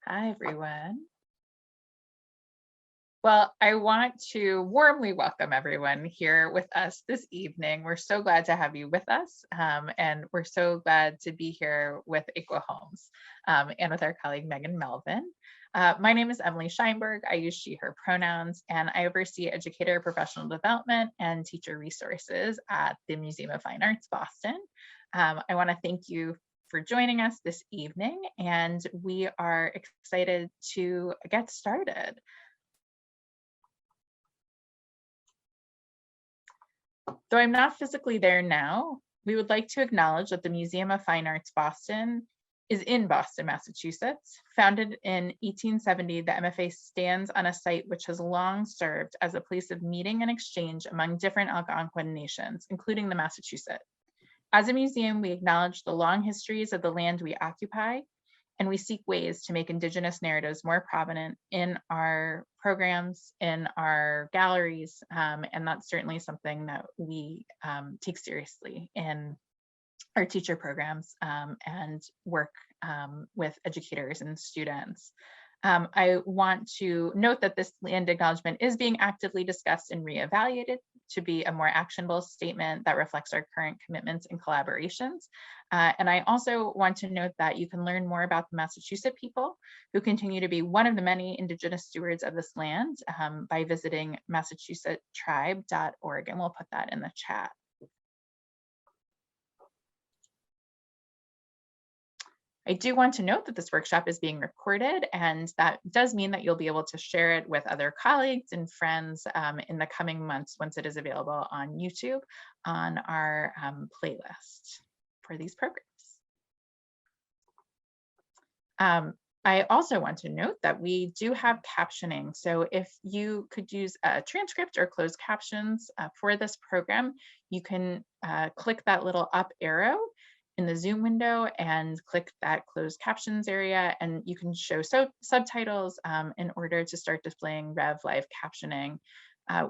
Hi, everyone. Well, I want to warmly welcome everyone here with us this evening. We're so glad to have you with us, and we're so glad to be here with Ekua Holmes and with our colleague Megan Melvin. My name is Emily Scheinberg. I use she, her pronouns, and I oversee educator professional development and teacher resources at the Museum of Fine Arts, Boston. I want to thank you for joining us this evening, and we are excited to get started. Though I'm not physically there now, we would like to acknowledge that the Museum of Fine Arts Boston is in Boston, Massachusetts. Founded in 1870, the MFA stands on a site which has long served as a place of meeting and exchange among different Algonquin nations, including the Massachusetts. As a museum, we acknowledge the long histories of the land we occupy, and we seek ways to make Indigenous narratives more prominent in our programs, in our galleries, and that's certainly something that we take seriously in our teacher programs and work with educators and students. I want to note that this land acknowledgement is being actively discussed and reevaluated to be a more actionable statement that reflects our current commitments and collaborations. And I also want to note that you can learn more about the Massachusetts people who continue to be one of the many Indigenous stewards of this land by visiting massachusettstribe.org, and we'll put that in the chat. I do want to note that this workshop is being recorded, and that does mean that you'll be able to share it with other colleagues and friends in the coming months once it is available on YouTube on our playlist for these programs. I also want to note that we do have captioning. So if you could use a transcript or closed captions for this program, you can click that little up arrow in the Zoom window and click that closed captions area, and you can show subtitles in order to start displaying Rev Live captioning.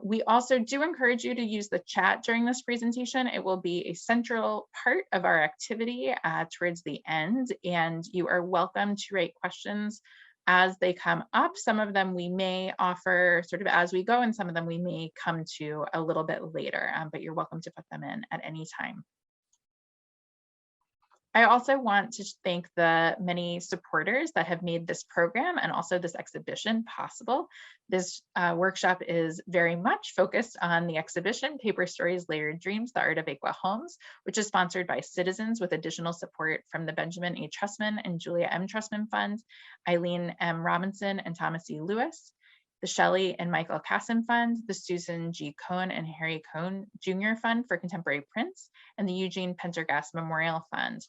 We also do encourage you to use the chat during this presentation. It will be a central part of our activity towards the end, and you are welcome to write questions as they come up. Some of them we may offer sort of as we go, and some of them we may come to a little bit later, but you're welcome to put them in at any time. I also want to thank the many supporters that have made this program and also this exhibition possible. This workshop is very much focused on the exhibition, Paper Stories, Layered Dreams, The Art of Ekua Holmes, which is sponsored by citizens with additional support from the Benjamin A. Trustman and Julia M. Trustman Fund, Eileen M. Robinson and Thomas E. Lewis, the Shelley and Michael Casson Fund, the Susan G. Cohn and Harry Cohn Jr. Fund for Contemporary Prints, and the Eugene Pendergast Memorial Fund.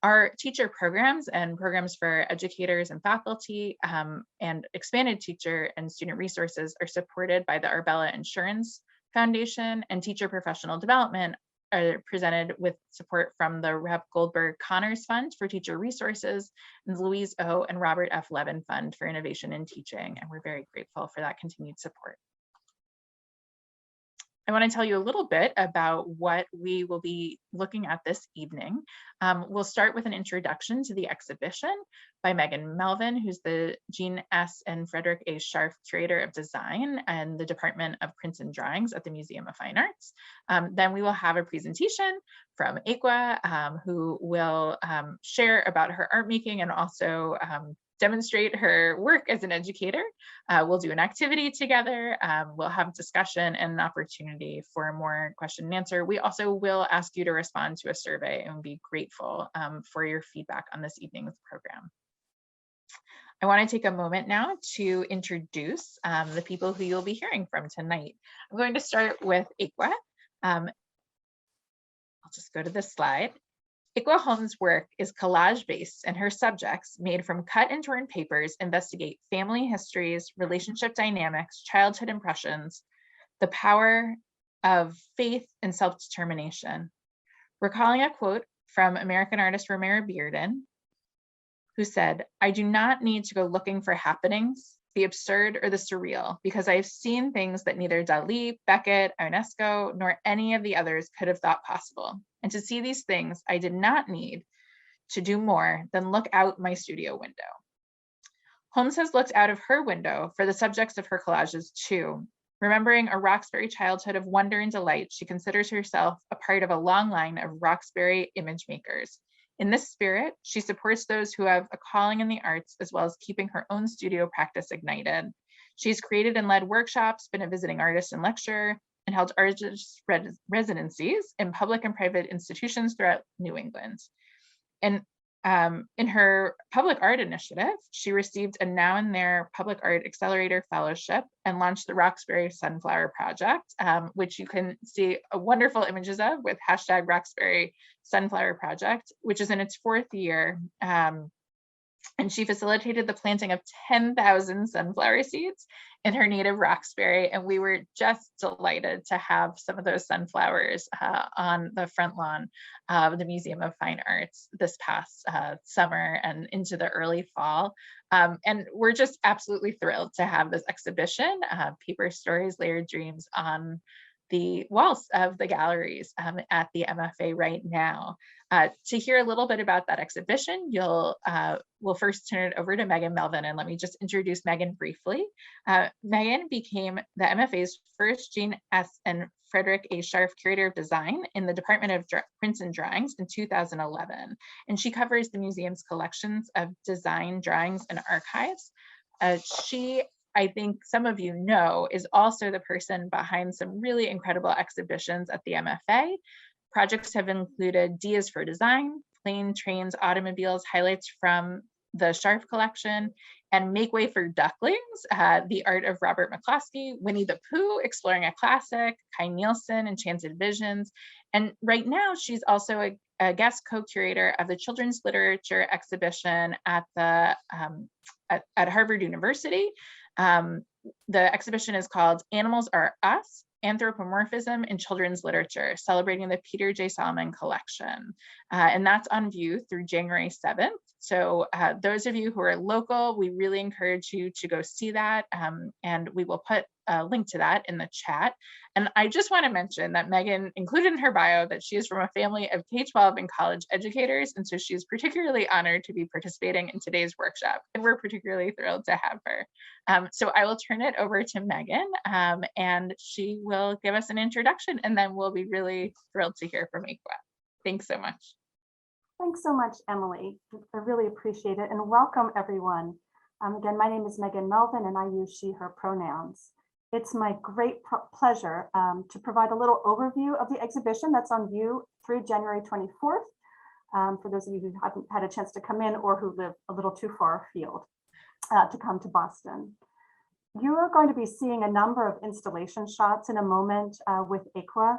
Our teacher programs and programs for educators and faculty and expanded teacher and student resources are supported by the Arbella Insurance Foundation, and teacher professional development are presented with support from the Rep. Goldberg Connors Fund for Teacher Resources and the Louise O. and Robert F. Levin Fund for Innovation in Teaching, and we're very grateful for that continued support. I want to tell you a little bit about what we will be looking at this evening. We'll start with an introduction to the exhibition by Megan Melvin, who's the Jean S. and Frederick A. Scharf Curator of Design and the Department of Prints and Drawings at the Museum of Fine Arts. Then we will have a presentation from Ekua, who will share about her art making and also demonstrate her work as an educator. We'll do an activity together. We'll have discussion and an opportunity for more question and answer. We also will ask you to respond to a survey and be grateful for your feedback on this evening's program. I want to take a moment now to introduce the people who you'll be hearing from tonight. I'm going to start with Ekua. I'll just go to this slide. Ekua Holmes' work is collage-based, and her subjects, made from cut and torn papers, investigate family histories, relationship dynamics, childhood impressions, the power of faith and self-determination. Recalling a quote from American artist Romero Bearden, who said, "I do not need to go looking for happenings, the absurd or the surreal, because I have seen things that neither Dali, Beckett, Ionesco, nor any of the others could have thought possible. And to see these things, I did not need to do more than look out my studio window." Holmes has looked out of her window for the subjects of her collages too. Remembering a Roxbury childhood of wonder and delight, she considers herself a part of a long line of Roxbury image makers. In this spirit, she supports those who have a calling in the arts, as well as keeping her own studio practice ignited. She's created and led workshops, been a visiting artist and lecturer, and held artist residencies in public and private institutions throughout New England. And in her public art initiative, she received a Now and There Public Art Accelerator Fellowship and launched the Roxbury Sunflower Project, which you can see wonderful images of with hashtag Roxbury Sunflower Project, which is in its 4th year. And she facilitated the planting of 10,000 sunflower seeds in her native Roxbury. And we were just delighted to have some of those sunflowers on the front lawn of the Museum of Fine Arts this past summer and into the early fall. And we're just absolutely thrilled to have this exhibition, Paper Stories, Layered Dreams, on the walls of the galleries at the MFA right now. To hear a little bit about that exhibition, we'll first turn it over to Megan Melvin, and let me just introduce Megan briefly. Megan became the MFA's first Jean S. and Frederick A. Scharf Curator of Design in the Department of Prints and Drawings in 2011, and she covers the museum's collections of design, drawings, and archives. She, I think some of you know, is also the person behind some really incredible exhibitions at the MFA. Projects have included D is for Design, Plane, Trains, Automobiles, highlights from the Scharf collection, and Make Way for Ducklings, The Art of Robert McCloskey, Winnie the Pooh, Exploring a Classic, Kai Nielsen, Enchanted Visions. And right now, she's also a guest co-curator of the Children's Literature exhibition at Harvard University. The exhibition is called Animals Are Us, Anthropomorphism in Children's Literature, celebrating the Peter J. Solomon collection. And that's on view through January 7th. So those of you who are local, we really encourage you to go see that. And we will put a link to that in the chat. And I just want to mention that Megan included in her bio that she is from a family of K-12 and college educators. And so she's particularly honored to be participating in today's workshop. And we're particularly thrilled to have her. So I will turn it over to Megan, and she will give us an introduction, and then we'll be really thrilled to hear from Ekua. Thanks so much. Thanks so much, Emily. I really appreciate it, and welcome everyone. Again, my name is Megan Melvin, and I use she, her pronouns. It's my great pleasure to provide a little overview of the exhibition that's on view through January 24th, for those of you who haven't had a chance to come in or who live a little too far afield to come to Boston. You are going to be seeing a number of installation shots in a moment with Ekua,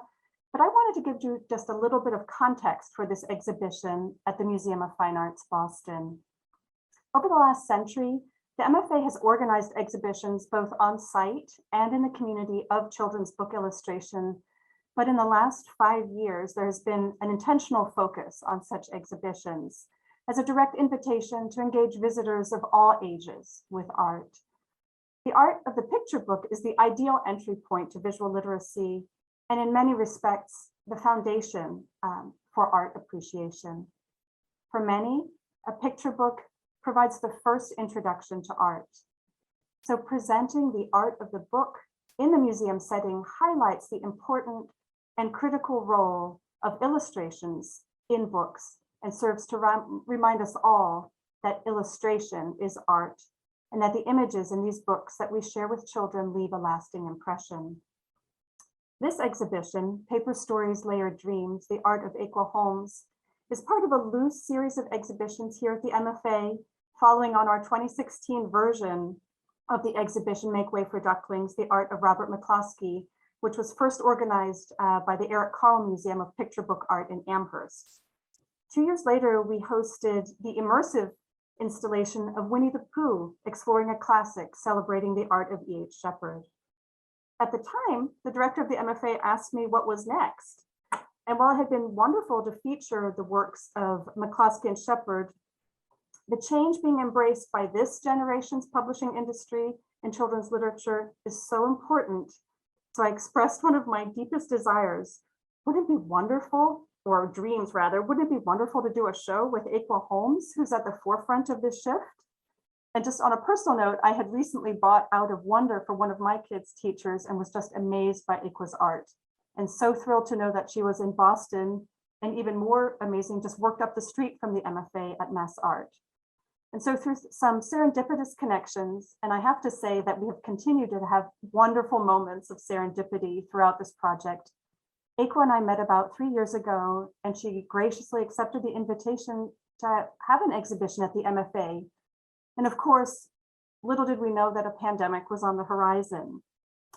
but I wanted to give you just a little bit of context for this exhibition at the Museum of Fine Arts, Boston. Over the last century, the MFA has organized exhibitions both on site and in the community of children's book illustration. But in the last 5 years, there has been an intentional focus on such exhibitions as a direct invitation to engage visitors of all ages with art. The art of the picture book is the ideal entry point to visual literacy, and in many respects, the foundation for art appreciation. For many, a picture book provides the first introduction to art. So presenting the art of the book in the museum setting highlights the important and critical role of illustrations in books and serves to remind us all that illustration is art and that the images in these books that we share with children leave a lasting impression. This exhibition, Paper Stories, Layered Dreams, The Art of Ekua Holmes, is part of a loose series of exhibitions here at the MFA, following on our 2016 version of the exhibition Make Way for Ducklings, The Art of Robert McCloskey, which was first organized by the Eric Carle Museum of Picture Book Art in Amherst. 2 years later, we hosted the immersive installation of Winnie the Pooh, Exploring a Classic, celebrating the art of E.H. Shepard. At the time, the director of the MFA asked me what was next. And while it had been wonderful to feature the works of McCloskey and Shepard, the change being embraced by this generation's publishing industry and children's literature is so important. So I expressed one of my deepest desires. Wouldn't it be wonderful, or dreams rather, wouldn't it be wonderful to do a show with Ekua Holmes, who's at the forefront of this shift? And just on a personal note, I had recently bought Out of Wonder for one of my kids' teachers and was just amazed by Ekua's art. And so thrilled to know that she was in Boston, and even more amazing, just worked up the street from the MFA at Mass Art. And so through some serendipitous connections, and I have to say that we have continued to have wonderful moments of serendipity throughout this project. Ekua and I met about 3 years ago, and she graciously accepted the invitation to have an exhibition at the MFA. And of course, little did we know that a pandemic was on the horizon.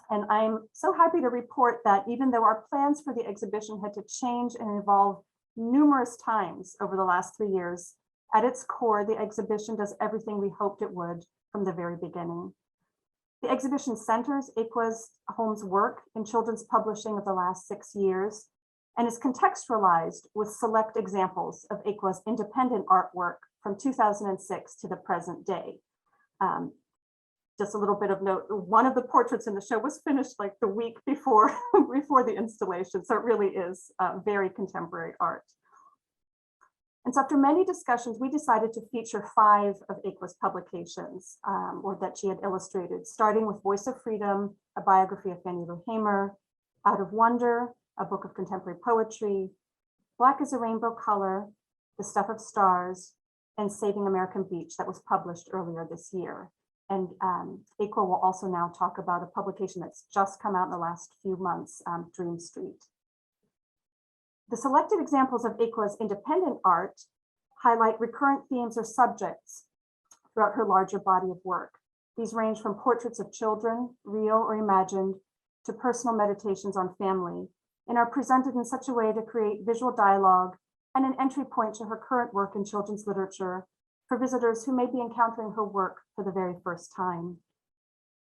And I'm so happy to report that even though our plans for the exhibition had to change and evolve numerous times over the last 3 years, at its core, the exhibition does everything we hoped it would from the very beginning. The exhibition centers Ekua Holmes' work in children's publishing of the last 6 years and is contextualized with select examples of Ekua's independent artwork from 2006 to the present day. Just a little bit of note, one of the portraits in the show was finished like the week before, before the installation, so it really is very contemporary art. And so after many discussions, we decided to feature 5 of Ekua's publications, or that she had illustrated, starting with Voice of Freedom, a biography of Fannie Lou Hamer, Out of Wonder, a book of contemporary poetry, Black is a Rainbow Color, The Stuff of Stars, and Saving American Beach that was published earlier this year. And Ekua will also now talk about a publication that's just come out in the last few months, Dream Street. The selected examples of Ekua's independent art highlight recurrent themes or subjects throughout her larger body of work. These range from portraits of children, real or imagined, to personal meditations on family, and are presented in such a way to create visual dialogue and an entry point to her current work in children's literature for visitors who may be encountering her work for the very first time.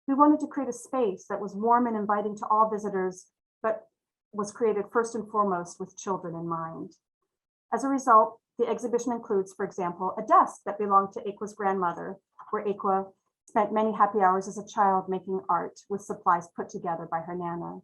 We wanted to create a space that was warm and inviting to all visitors, but was created first and foremost with children in mind. As a result, the exhibition includes, for example, a desk that belonged to Ekua's grandmother, where Ekua spent many happy hours as a child making art with supplies put together by her Nana.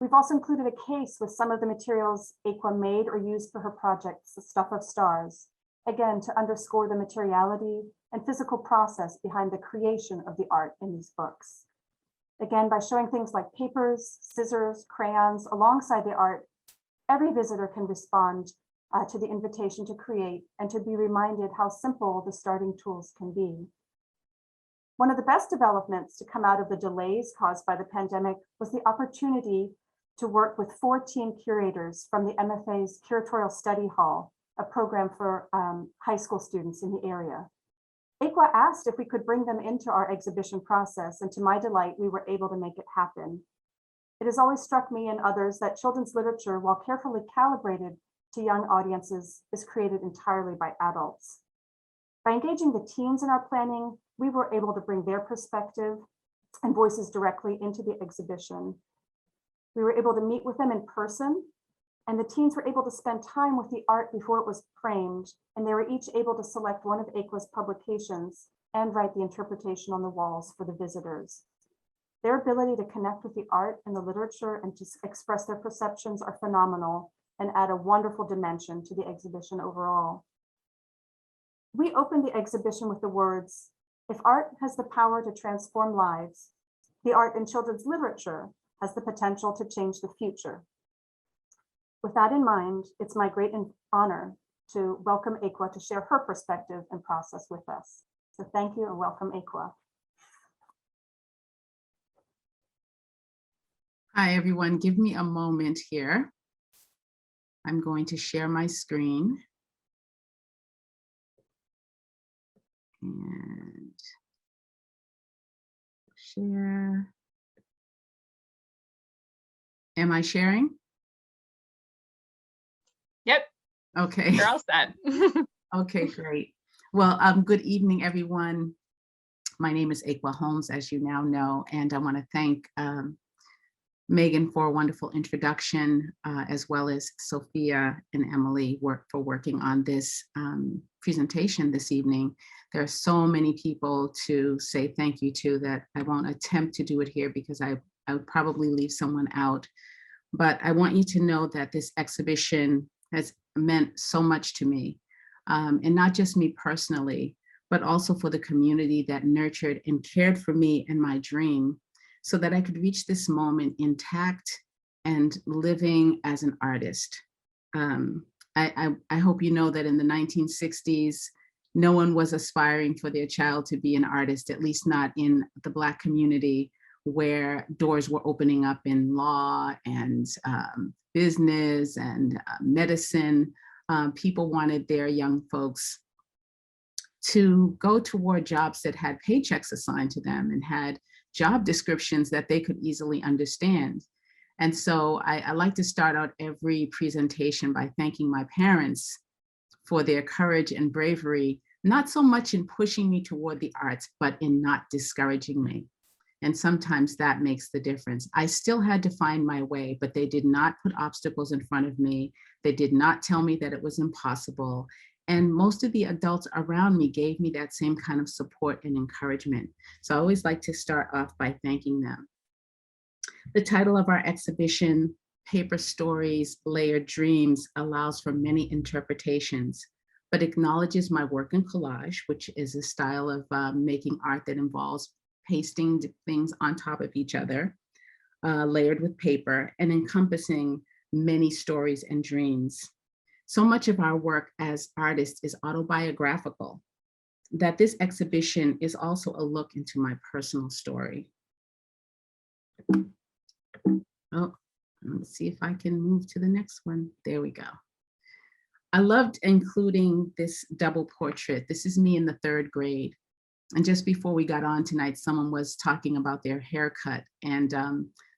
We've also included a case with some of the materials Ekua made or used for her projects, The Stuff of Stars, again, to underscore the materiality and physical process behind the creation of the art in these books. Again, by showing things like papers, scissors, crayons alongside the art, every visitor can respond to the invitation to create and to be reminded how simple the starting tools can be. One of the best developments to come out of the delays caused by the pandemic was the opportunity to work with 14 curators from the MFA's Curatorial Study Hall, a program for high school students in the area. Ekua asked if we could bring them into our exhibition process, and to my delight, we were able to make it happen. It has always struck me and others that children's literature, while carefully calibrated to young audiences, is created entirely by adults. By engaging the teens in our planning, we were able to bring their perspective and voices directly into the exhibition. We were able to meet with them in person, and the teens were able to spend time with the art before it was framed, and they were each able to select one of Ekua's publications and write the interpretation on the walls for the visitors. Their ability to connect with the art and the literature and to express their perceptions are phenomenal and add a wonderful dimension to the exhibition overall. We opened the exhibition with the words, "If art has the power to transform lives, the art in children's literature has the potential to change the future." With that in mind, it's my great honor to welcome Ekua to share her perspective and process with us. So thank you and welcome, Ekua. Hi, everyone. Give me a moment here. I'm going to share my screen. And share. Am I sharing? Yep. Okay. You're all set. Okay, great. Well, good evening, everyone. My name is Ekua Holmes, as you now know, and I want to thank Megan for a wonderful introduction, as well as Sophia and Emily for working on this presentation this evening. There are so many people to say thank you to that I won't attempt to do it here because I would probably leave someone out. But I want you to know that this exhibition has meant so much to me, and not just me personally, but also for the community that nurtured and cared for me and my dream so that I could reach this moment intact and living as an artist. I hope you know that in the 1960s, no one was aspiring for their child to be an artist, at least not in the Black community, where doors were opening up in law and business and medicine. People wanted their young folks to go toward jobs that had paychecks assigned to them and had job descriptions that they could easily understand. And so I like to start out every presentation by thanking my parents for their courage and bravery, not so much in pushing me toward the arts, but in not discouraging me. And sometimes that makes the difference. I still had to find my way, but they did not put obstacles in front of me. They did not tell me that it was impossible. And most of the adults around me gave me that same kind of support and encouragement. So I always like to start off by thanking them. The title of our exhibition, Paper Stories, Layered Dreams, allows for many interpretations, but acknowledges my work in collage, which is a style of making art that involves pasting things on top of each other, layered with paper, and encompassing many stories and dreams. So much of our work as artists is autobiographical, that this exhibition is also a look into my personal story. Oh, let's see if I can move to the next one. There we go. I loved including this double portrait. This is me in the 3rd grade. And just before we got on tonight, someone was talking about their haircut. And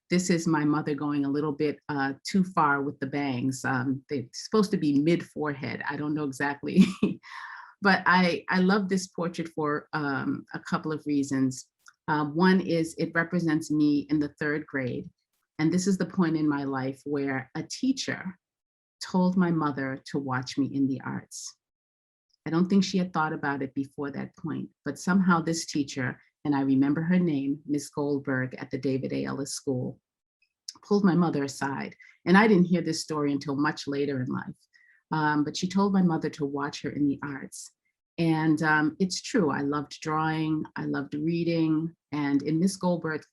this is my mother going a little bit too far with the bangs. They're supposed to be mid-forehead. I don't know exactly. But I love this portrait for a couple of reasons. One is it represents me in the 3rd grade. And this is the point in my life where a teacher told my mother to watch me in the arts. I don't think she had thought about it before that point, but somehow this teacher, and I remember her name, Miss Goldberg at the David A. Ellis School, pulled my mother aside. And I didn't hear this story until much later in life. But she told my mother to watch her in the arts. And it's true, I loved drawing, I loved reading. And in Miss Goldberg's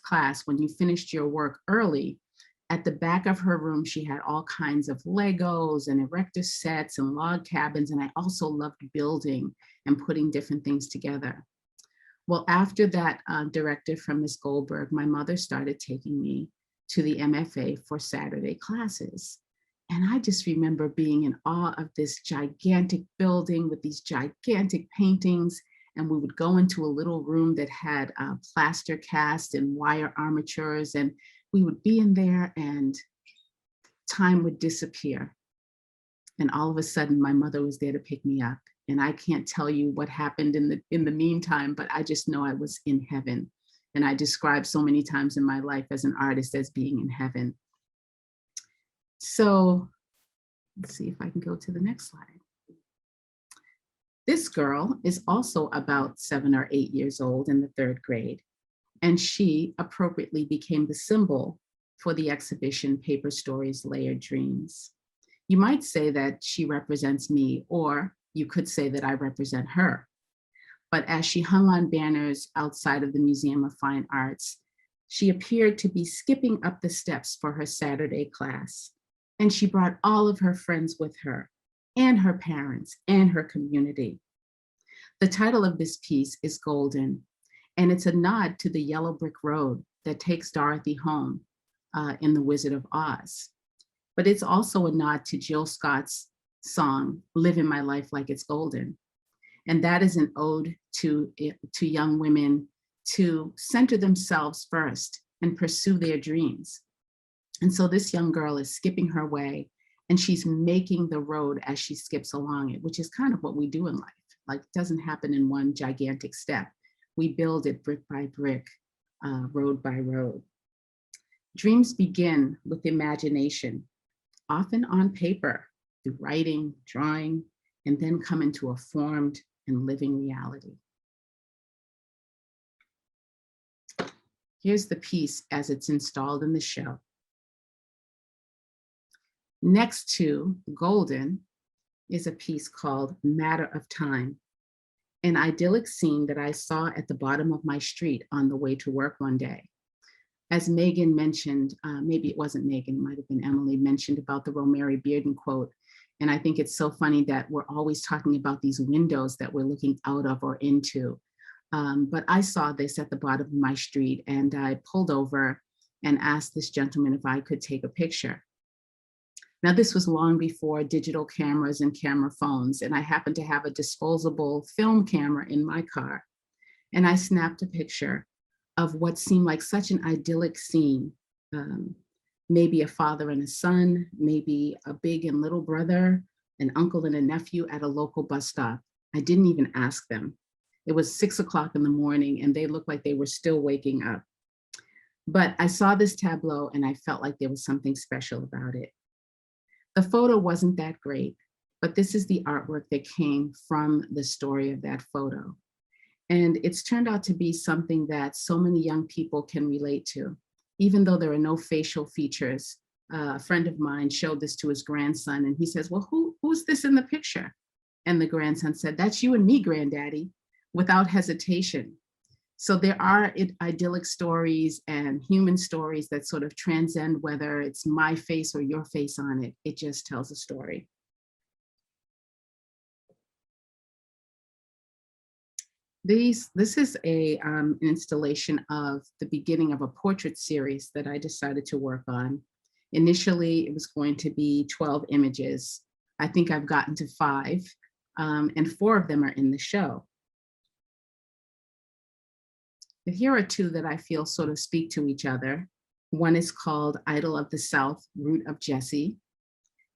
class, when you finished your work early, at the back of her room, she had all kinds of Legos and erector sets and log cabins. And I also loved building and putting different things together. Well, after that directive from Miss Goldberg, my mother started taking me to the MFA for Saturday classes. And I just remember being in awe of this gigantic building with these gigantic paintings. And we would go into a little room that had plaster cast and wire armatures. And we would be in there and time would disappear. And all of a sudden, my mother was there to pick me up. And I can't tell you what happened in the meantime, but I just know I was in heaven. And I described so many times in my life as an artist as being in heaven. So let's see if I can go to the next slide. This girl is also about 7 or 8 years old in the 3rd grade. And she appropriately became the symbol for the exhibition Paper Stories, Layered Dreams. You might say that she represents me, or you could say that I represent her. But as she hung on banners outside of the Museum of Fine Arts, she appeared to be skipping up the steps for her Saturday class. And she brought all of her friends with her, and her parents, and her community. The title of this piece is Golden, and it's a nod to the yellow brick road that takes Dorothy home in The Wizard of Oz. But it's also a nod to Jill Scott's song, Living My Life Like It's Golden. And that is an ode to young women to center themselves first and pursue their dreams. And so this young girl is skipping her way and she's making the road as she skips along it, which is kind of what we do in life. Like, it doesn't happen in one gigantic step. We build it brick by brick, road by road. Dreams begin with imagination, often on paper, through writing, drawing, and then come into a formed and living reality. Here's the piece as it's installed in the show. Next to Golden is a piece called Matter of Time. an idyllic scene that I saw at the bottom of my street on the way to work one day. As Megan mentioned, maybe it wasn't Megan, it might have been Emily, mentioned about the Romary Bearden quote. And I think it's so funny that we're always talking about these windows that we're looking out of or into. But I saw this at the bottom of my street, and I pulled over and asked this gentleman if I could take a picture. Now, this was long before digital cameras and camera phones, and I happened to have a disposable film camera in my car. And I snapped a picture of what seemed like such an idyllic scene. Maybe a father and a son, maybe a big and little brother, an uncle and a nephew at a local bus stop. I didn't even ask them. It was 6 o'clock in the morning and they looked like they were still waking up. But I saw this tableau and I felt like there was something special about it. The photo wasn't that great, but this is the artwork that came from the story of that photo. And it's turned out to be something that so many young people can relate to, even though there are no facial features. A friend of mine showed this to his grandson and he says, well, who's this in the picture? And the grandson said, that's you and me, granddaddy, without hesitation. So there are idyllic stories and human stories that sort of transcend whether it's my face or your face on it. It just tells a story. This is an installation of the beginning of a portrait series that I decided to work on. Initially, it was going to be 12 images. I think I've gotten to 5, and 4 of them are in the show. But here are 2 that I feel sort of speak to each other. One is called Idol of the South, Root of Jesse.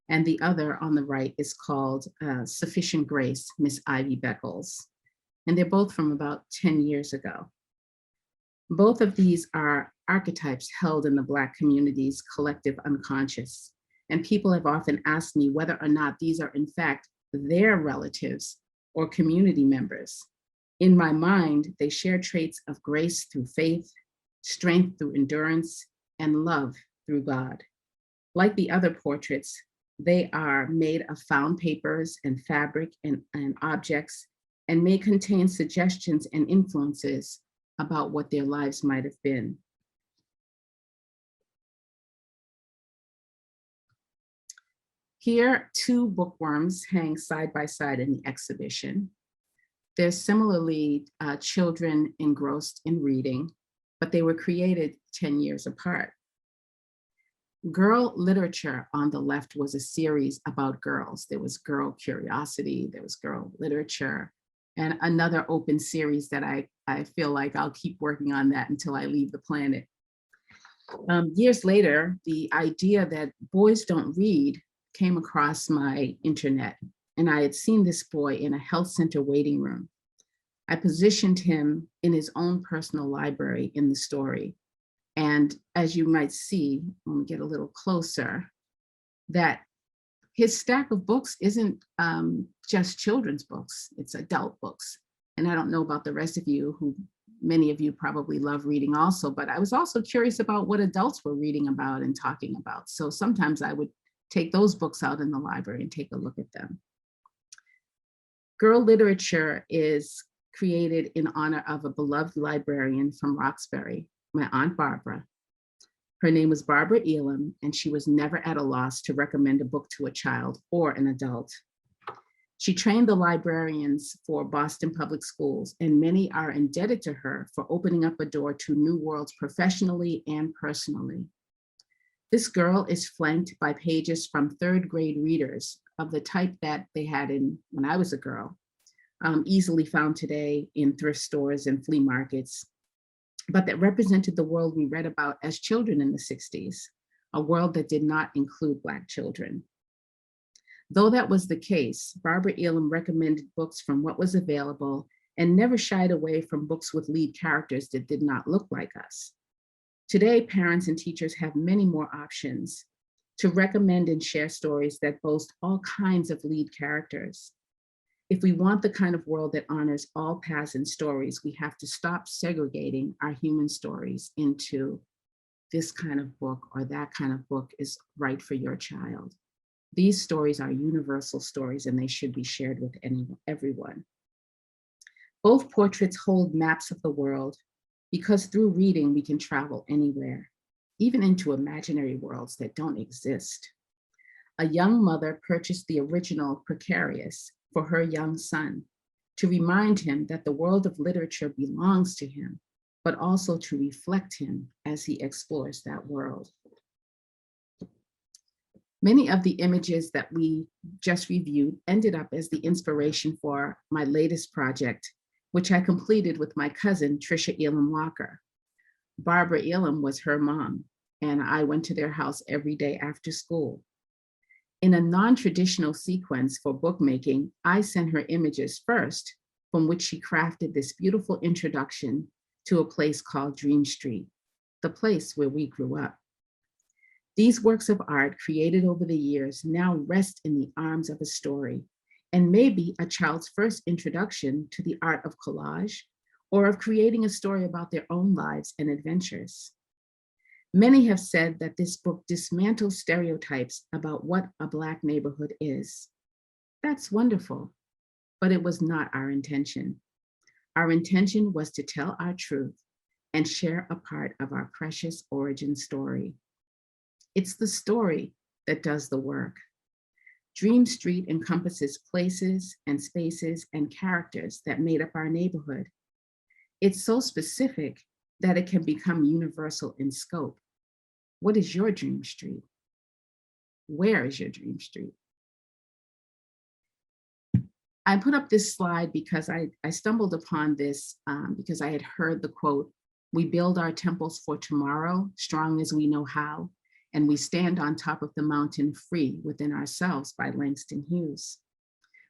And the other on the right is called Sufficient Grace, Miss Ivy Beckles. And they're both from about 10 years ago. Both of these are archetypes held in the Black community's collective unconscious. And people have often asked me whether or not these are in fact their relatives or community members. In my mind, they share traits of grace through faith, strength through endurance, and love through God. Like the other portraits, they are made of found papers and fabric and objects, and may contain suggestions and influences about what their lives might have been. Here, 2 bookworms hang side by side in the exhibition. They're similarly children engrossed in reading, but they were created 10 years apart. Girl Literature on the left was a series about girls. There was Girl Curiosity, there was Girl Literature, and another open series that I feel like I'll keep working on that until I leave the planet. Years later, the idea that boys don't read came across my internet, and I had seen this boy in a health center waiting room. I positioned him in his own personal library in the story. And as you might see, when we get a little closer, that his stack of books isn't just children's books, it's adult books. And I don't know about the rest of you, who many of you probably love reading also, but I was also curious about what adults were reading about and talking about. So sometimes I would take those books out in the library and take a look at them. Girl Literature is created in honor of a beloved librarian from Roxbury, my Aunt Barbara. Her name was Barbara Elam, and she was never at a loss to recommend a book to a child or an adult. She trained the librarians for Boston Public Schools, and many are indebted to her for opening up a door to new worlds professionally and personally. This girl is flanked by pages from 3rd grade readers of the type that they had when I was a girl, easily found today in thrift stores and flea markets, but that represented the world we read about as children in the 60s, a world that did not include Black children. Though that was the case, Barbara Elam recommended books from what was available and never shied away from books with lead characters that did not look like us. Today, parents and teachers have many more options to recommend and share stories that boast all kinds of lead characters. If we want the kind of world that honors all paths and stories, we have to stop segregating our human stories into this kind of book or that kind of book is right for your child. These stories are universal stories and they should be shared with everyone. Both portraits hold maps of the world because through reading, we can travel anywhere, even into imaginary worlds that don't exist. A young mother purchased the original Precarious for her young son to remind him that the world of literature belongs to him, but also to reflect him as he explores that world. Many of the images that we just reviewed ended up as the inspiration for my latest project, which I completed with my cousin, Trisha Elam Walker. Barbara Elam was her mom, and I went to their house every day after school. In a non-traditional sequence for bookmaking, I sent her images first, from which she crafted this beautiful introduction to a place called Dream Street, the place where we grew up. These works of art created over the years now rest in the arms of a story, and maybe a child's first introduction to the art of collage or of creating a story about their own lives and adventures. Many have said that this book dismantles stereotypes about what a Black neighborhood is. That's wonderful, but it was not our intention. Our intention was to tell our truth and share a part of our precious origin story. It's the story that does the work. Dream Street encompasses places and spaces and characters that made up our neighborhood. It's so specific that it can become universal in scope. What is your dream street? Where is your dream street? I put up this slide because I stumbled upon this because I had heard the quote, "We build our temples for tomorrow, strong as we know how, and we stand on top of the mountain free within ourselves," by Langston Hughes.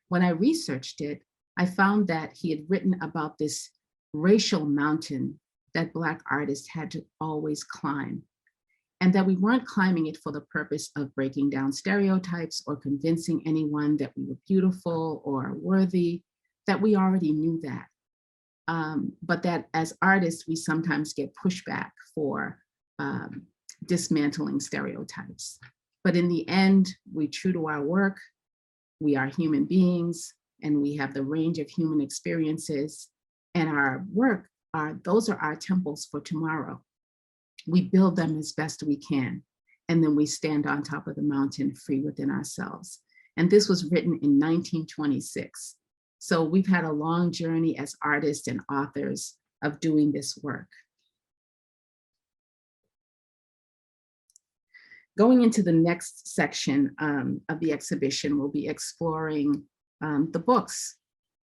When I researched it, I found that he had written about this racial mountain that Black artists had to always climb, and that we weren't climbing it for the purpose of breaking down stereotypes or convincing anyone that we were beautiful or worthy, that we already knew that. But that as artists, we sometimes get pushback for dismantling stereotypes. But in the end, we're true to our work. We are human beings, and we have the range of human experiences, and our work, those are our temples for tomorrow. We build them as best we can, and then we stand on top of the mountain free within ourselves. And this was written in 1926. So we've had a long journey as artists and authors of doing this work. Going into the next section of the exhibition, we'll be exploring the books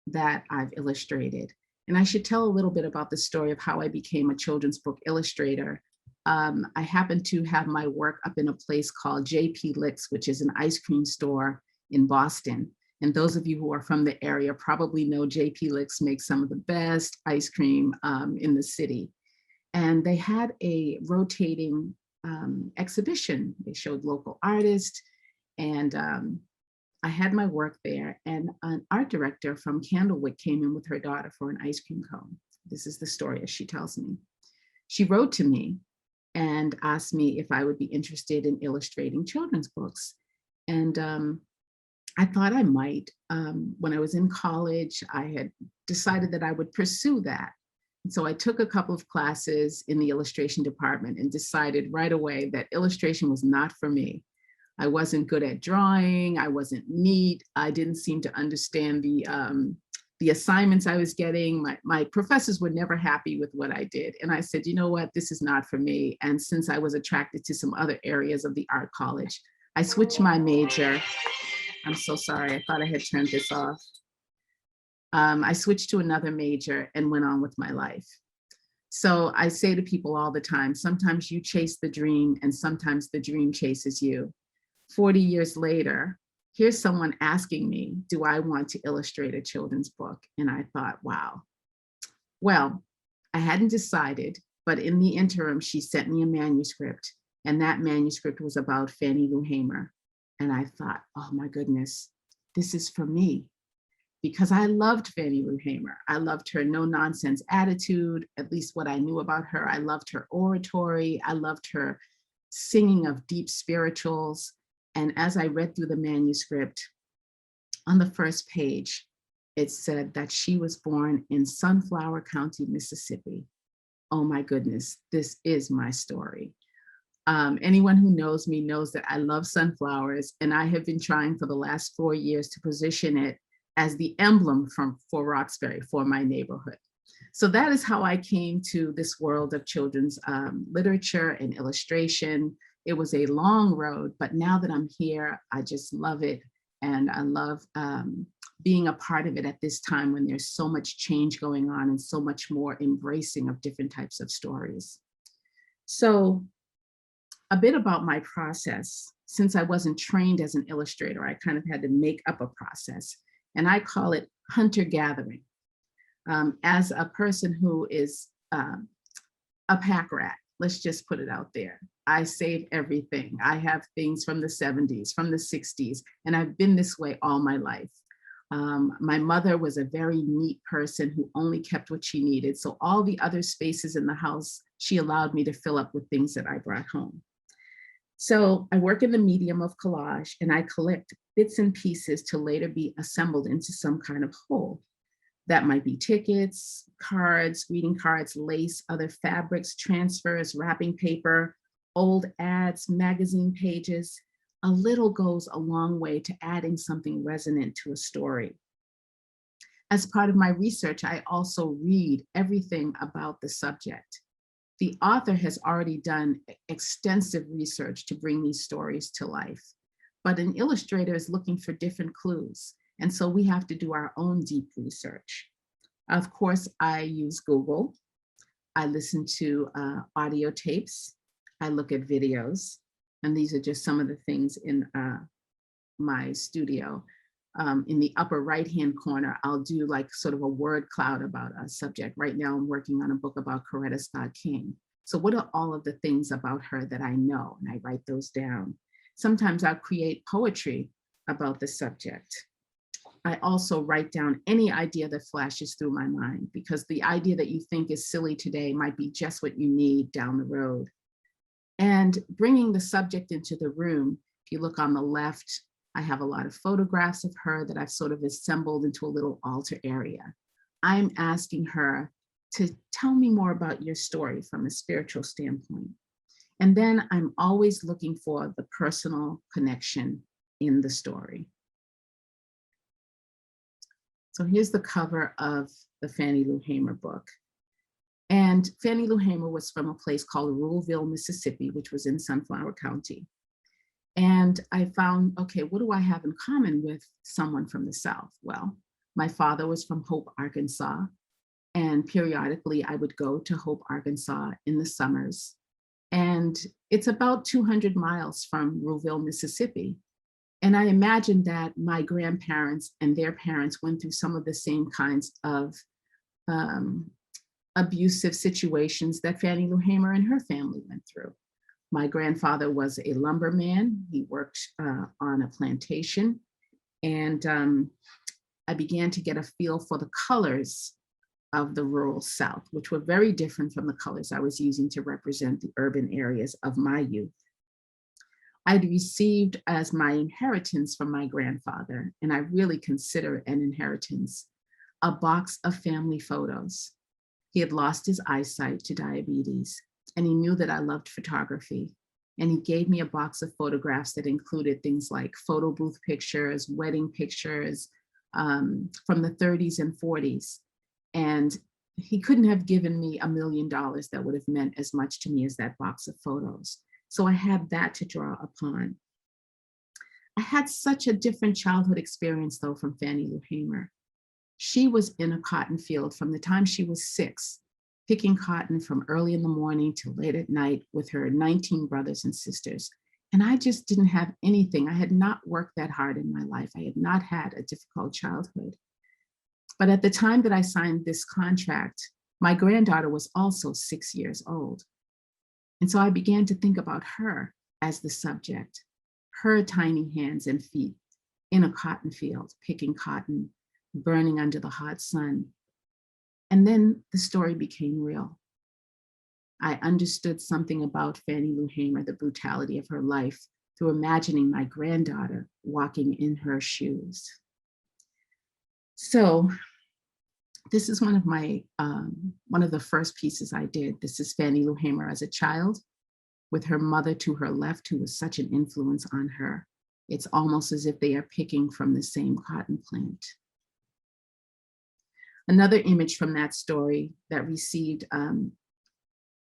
that I've illustrated. And I should tell a little bit about the story of how I became a children's book illustrator. I happen to have my work up in a place called J.P. Licks, which is an ice cream store in Boston. And those of you who are from the area probably know J.P. Licks makes some of the best ice cream in the city. And they had a rotating exhibition. They showed local artists, and I had my work there, and an art director from Candlewick came in with her daughter for an ice cream cone. This is the story as she tells me. She wrote to me and asked me if I would be interested in illustrating children's books. And I thought I might. When I was in college, I had decided that I would pursue that. And so I took a couple of classes in the illustration department and decided right away that illustration was not for me. I wasn't good at drawing. I wasn't neat. I didn't seem to understand the assignments I was getting. My professors were never happy with what I did. And I said, you know what, this is not for me. And since I was attracted to some other areas of the art college, I switched my major. I'm so sorry, I thought I had turned this off. I switched to another major and went on with my life. So I say to people all the time, sometimes you chase the dream and sometimes the dream chases you. 40 years later, here's someone asking me, do I want to illustrate a children's book? And I thought, wow. Well, I hadn't decided, but in the interim, she sent me a manuscript, and that manuscript was about Fannie Lou Hamer. And I thought, oh my goodness, this is for me. Because I loved Fannie Lou Hamer. I loved her no-nonsense attitude, at least what I knew about her. I loved her oratory. I loved her singing of deep spirituals. And as I read through the manuscript, on the first page, it said that she was born in Sunflower County, Mississippi. Oh my goodness, this is my story. Anyone who knows me knows that I love sunflowers, and I have been trying for the last 4 years to position it as the emblem for Roxbury, for my neighborhood. So that is how I came to this world of children's literature and illustration. It was a long road, but now that I'm here, I just love it. And I love being a part of it at this time when there's so much change going on and so much more embracing of different types of stories. So a bit about my process. Since I wasn't trained as an illustrator, I kind of had to make up a process, and I call it hunter-gathering. As a person who is a pack rat, let's just put it out there. I save everything. I have things from the 70s, from the 60s, and I've been this way all my life. My mother was a very neat person who only kept what she needed. So all the other spaces in the house, she allowed me to fill up with things that I brought home. So I work in the medium of collage, and I collect bits and pieces to later be assembled into some kind of whole. That might be tickets, cards, greeting cards, lace, other fabrics, transfers, wrapping paper, old ads, magazine pages. A little goes a long way to adding something resonant to a story. As part of my research, I also read everything about the subject. The author has already done extensive research to bring these stories to life, but an illustrator is looking for different clues. And so we have to do our own deep research. Of course, I use Google. I listen to audio tapes. I look at videos. And these are just some of the things in my studio. In the upper right-hand corner, I'll do like sort of a word cloud about a subject. Right now, I'm working on a book about Coretta Scott King. So what are all of the things about her that I know? And I write those down. Sometimes I'll create poetry about the subject. I also write down any idea that flashes through my mind, because the idea that you think is silly today might be just what you need down the road. And bringing the subject into the room, if you look on the left, I have a lot of photographs of her that I've sort of assembled into a little altar area. I'm asking her to tell me more about your story from a spiritual standpoint. And then I'm always looking for the personal connection in the story. So here's the cover of the Fannie Lou Hamer book. And Fannie Lou Hamer was from a place called Ruleville, Mississippi, which was in Sunflower County. And I found, okay, what do I have in common with someone from the South? Well, my father was from Hope, Arkansas. And periodically I would go to Hope, Arkansas in the summers. And it's about 200 miles from Ruleville, Mississippi. And I imagine that my grandparents and their parents went through some of the same kinds of abusive situations that Fannie Lou Hamer and her family went through. My grandfather was a lumberman. He worked on a plantation. And I began to get a feel for the colors of the rural South, which were very different from the colors I was using to represent the urban areas of my youth. I'd received as my inheritance from my grandfather, and I really consider it an inheritance, a box of family photos. He had lost his eyesight to diabetes, and he knew that I loved photography. And he gave me a box of photographs that included things like photo booth pictures, wedding pictures from the 30s and 40s. And he couldn't have given me $1 million that would have meant as much to me as that box of photos. So I had that to draw upon. I had such a different childhood experience though from Fannie Lou Hamer. She was in a cotton field from the time she was 6, picking cotton from early in the morning to late at night with her 19 brothers and sisters. And I just didn't have anything. I had not worked that hard in my life. I had not had a difficult childhood. But at the time that I signed this contract, my granddaughter was also 6 years old. And so I began to think about her as the subject, her tiny hands and feet in a cotton field, picking cotton, burning under the hot sun. And then the story became real. I understood something about Fannie Lou Hamer, the brutality of her life, through imagining my granddaughter walking in her shoes. So this is one of my, one of the first pieces I did. This is Fannie Lou Hamer as a child with her mother to her left, who was such an influence on her. It's almost as if they are picking from the same cotton plant. Another image from that story that received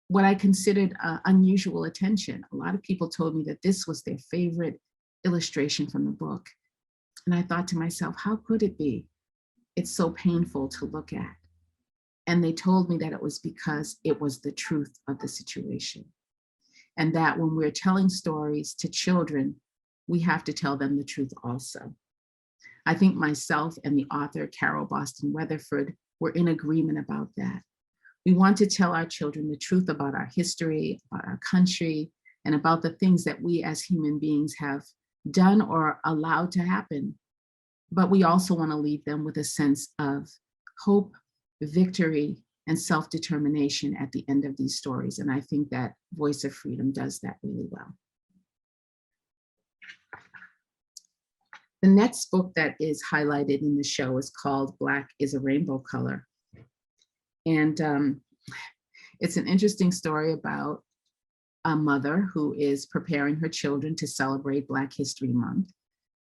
what I considered unusual attention. A lot of people told me that this was their favorite illustration from the book. And I thought to myself, how could it be? It's so painful to look at. And they told me that it was because it was the truth of the situation. And that when we're telling stories to children, we have to tell them the truth also. I think myself and the author, Carol Boston Weatherford, were in agreement about that. We want to tell our children the truth about our history, about our country, and about the things that we as human beings have done or allowed to happen. But we also want to leave them with a sense of hope, victory, and self-determination at the end of these stories. And I think that Voice of Freedom does that really well. The next book that is highlighted in the show is called Black is a Rainbow Color. And it's an interesting story about a mother who is preparing her children to celebrate Black History Month.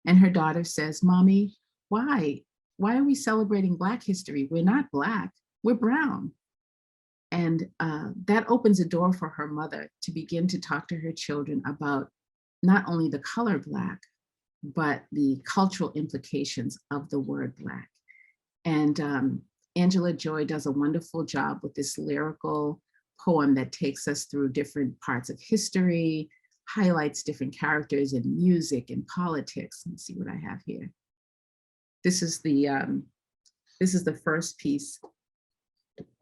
And her daughter says, "Mommy, why? Why are we celebrating Black history? We're not Black, we're brown." And that opens a door for her mother to begin to talk to her children about not only the color Black, but the cultural implications of the word Black. And Angela Joy does a wonderful job with this lyrical poem that takes us through different parts of history, highlights different characters in music and politics. Let me see what I have here. This is the first piece.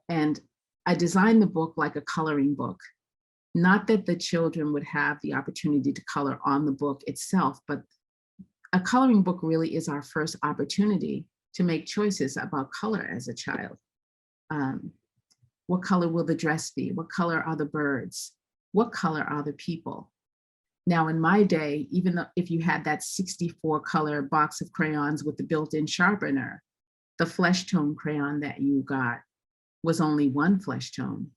And I designed the book like a coloring book. Not that the children would have the opportunity to color on the book itself, but a coloring book really is our first opportunity to make choices about color as a child. What color will the dress be? What color are the birds? What color are the people? Now, in my day, even though if you had that 64 color box of crayons with the built-in sharpener, the flesh tone crayon that you got was only one flesh tone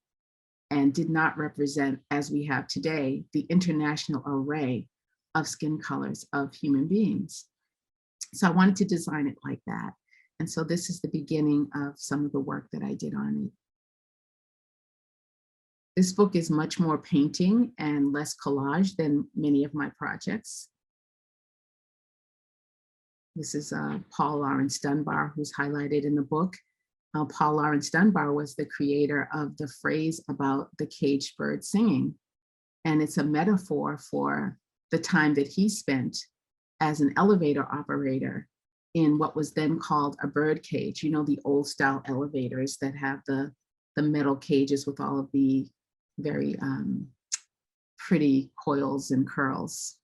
and did not represent, as we have today, the international array of skin colors of human beings. So I wanted to design it like that. And so this is the beginning of some of the work that I did on it. This book is much more painting and less collage than many of my projects. This is Paul Laurence Dunbar, who's highlighted in the book. Paul Laurence Dunbar was the creator of the phrase about the caged bird singing. And it's a metaphor for the time that he spent as an elevator operator in what was then called a bird cage. You know, the old style elevators that have the metal cages with all of the very pretty coils and curls.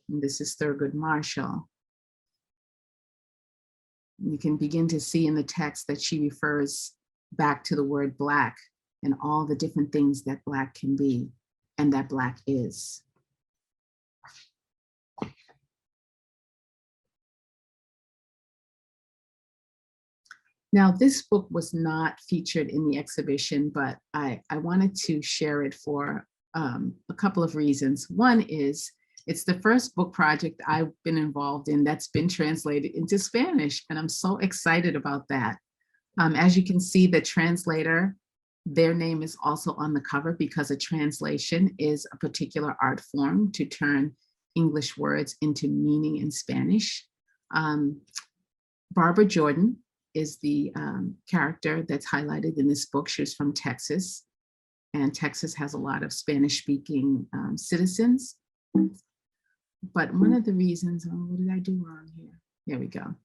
And this is Thurgood Marshall. You can begin to see in the text that she refers back to the word Black and all the different things that Black can be and that Black is. Now, this book was not featured in the exhibition, but I wanted to share it for a couple of reasons. One is it's the first book project I've been involved in that's been translated into Spanish, and I'm so excited about that. As you can see, the translator, their name is also on the cover because a translation is a particular art form to turn English words into meaning in Spanish. Barbara Jordan is the character that's highlighted in this book. She was from Texas, and Texas has a lot of Spanish-speaking citizens. But one of the reasons, oh, what did I do wrong here? There we go.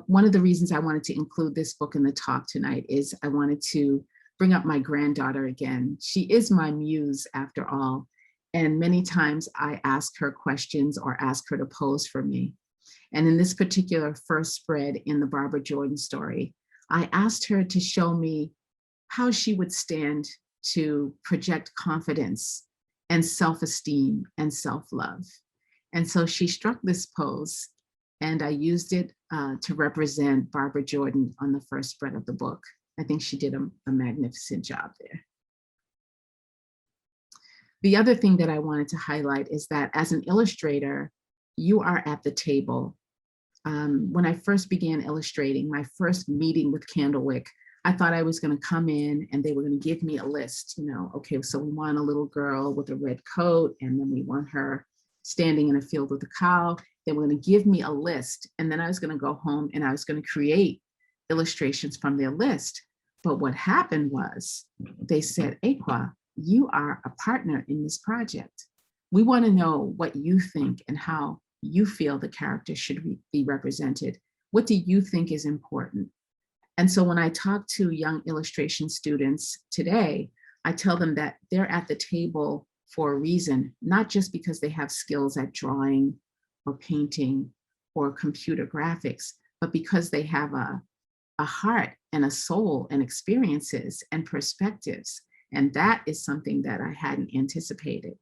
One of the reasons I wanted to include this book in the talk tonight is I wanted to bring up my granddaughter again. She is my muse after all. And many times I ask her questions or ask her to pose for me. And in this particular first spread in the Barbara Jordan story, I asked her to show me how she would stand to project confidence and self-esteem and self-love. And so she struck this pose, and I used it to represent Barbara Jordan on the first spread of the book. I think she did a magnificent job there. The other thing that I wanted to highlight is that as an illustrator, you are at the table. When I first began illustrating, my first meeting with Candlewick, I thought I was going to come in and they were going to give me a list, okay, so we want a little girl with a red coat, and then we want her standing in a field with a cow. They were going to give me a list, and then I was going to go home and I was going to create illustrations from their list. But what happened was they said, Ekua, you are a partner in this project. We want to know what you think and how you feel the character should be represented. What do you think is important? And so when I talk to young illustration students today, I tell them that they're at the table for a reason, not just because they have skills at drawing or painting or computer graphics, but because they have a heart and a soul and experiences and perspectives. And that is something that I hadn't anticipated.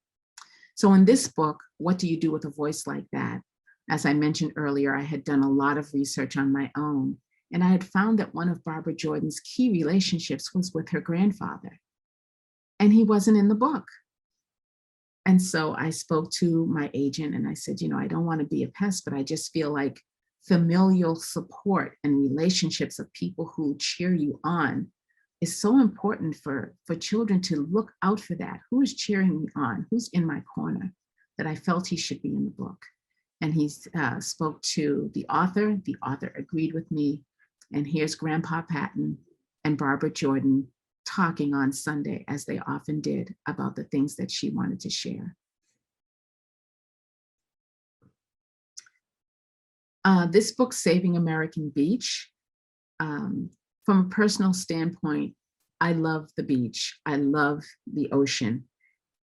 So in this book, what do you do with a voice like that? As I mentioned earlier, I had done a lot of research on my own, and I had found that one of Barbara Jordan's key relationships was with her grandfather, and he wasn't in the book. And so I spoke to my agent and I said, I don't want to be a pest, but I just feel like familial support and relationships of people who cheer you on is so important for children to look out for that. Who is cheering me on? Who's in my corner? That I felt he should be in the book. And he spoke to the author. The author agreed with me. And here's Grandpa Patton and Barbara Jordan talking on Sunday, as they often did, about the things that she wanted to share. This book, Saving American Beach, from a personal standpoint, I love the beach. I love the ocean.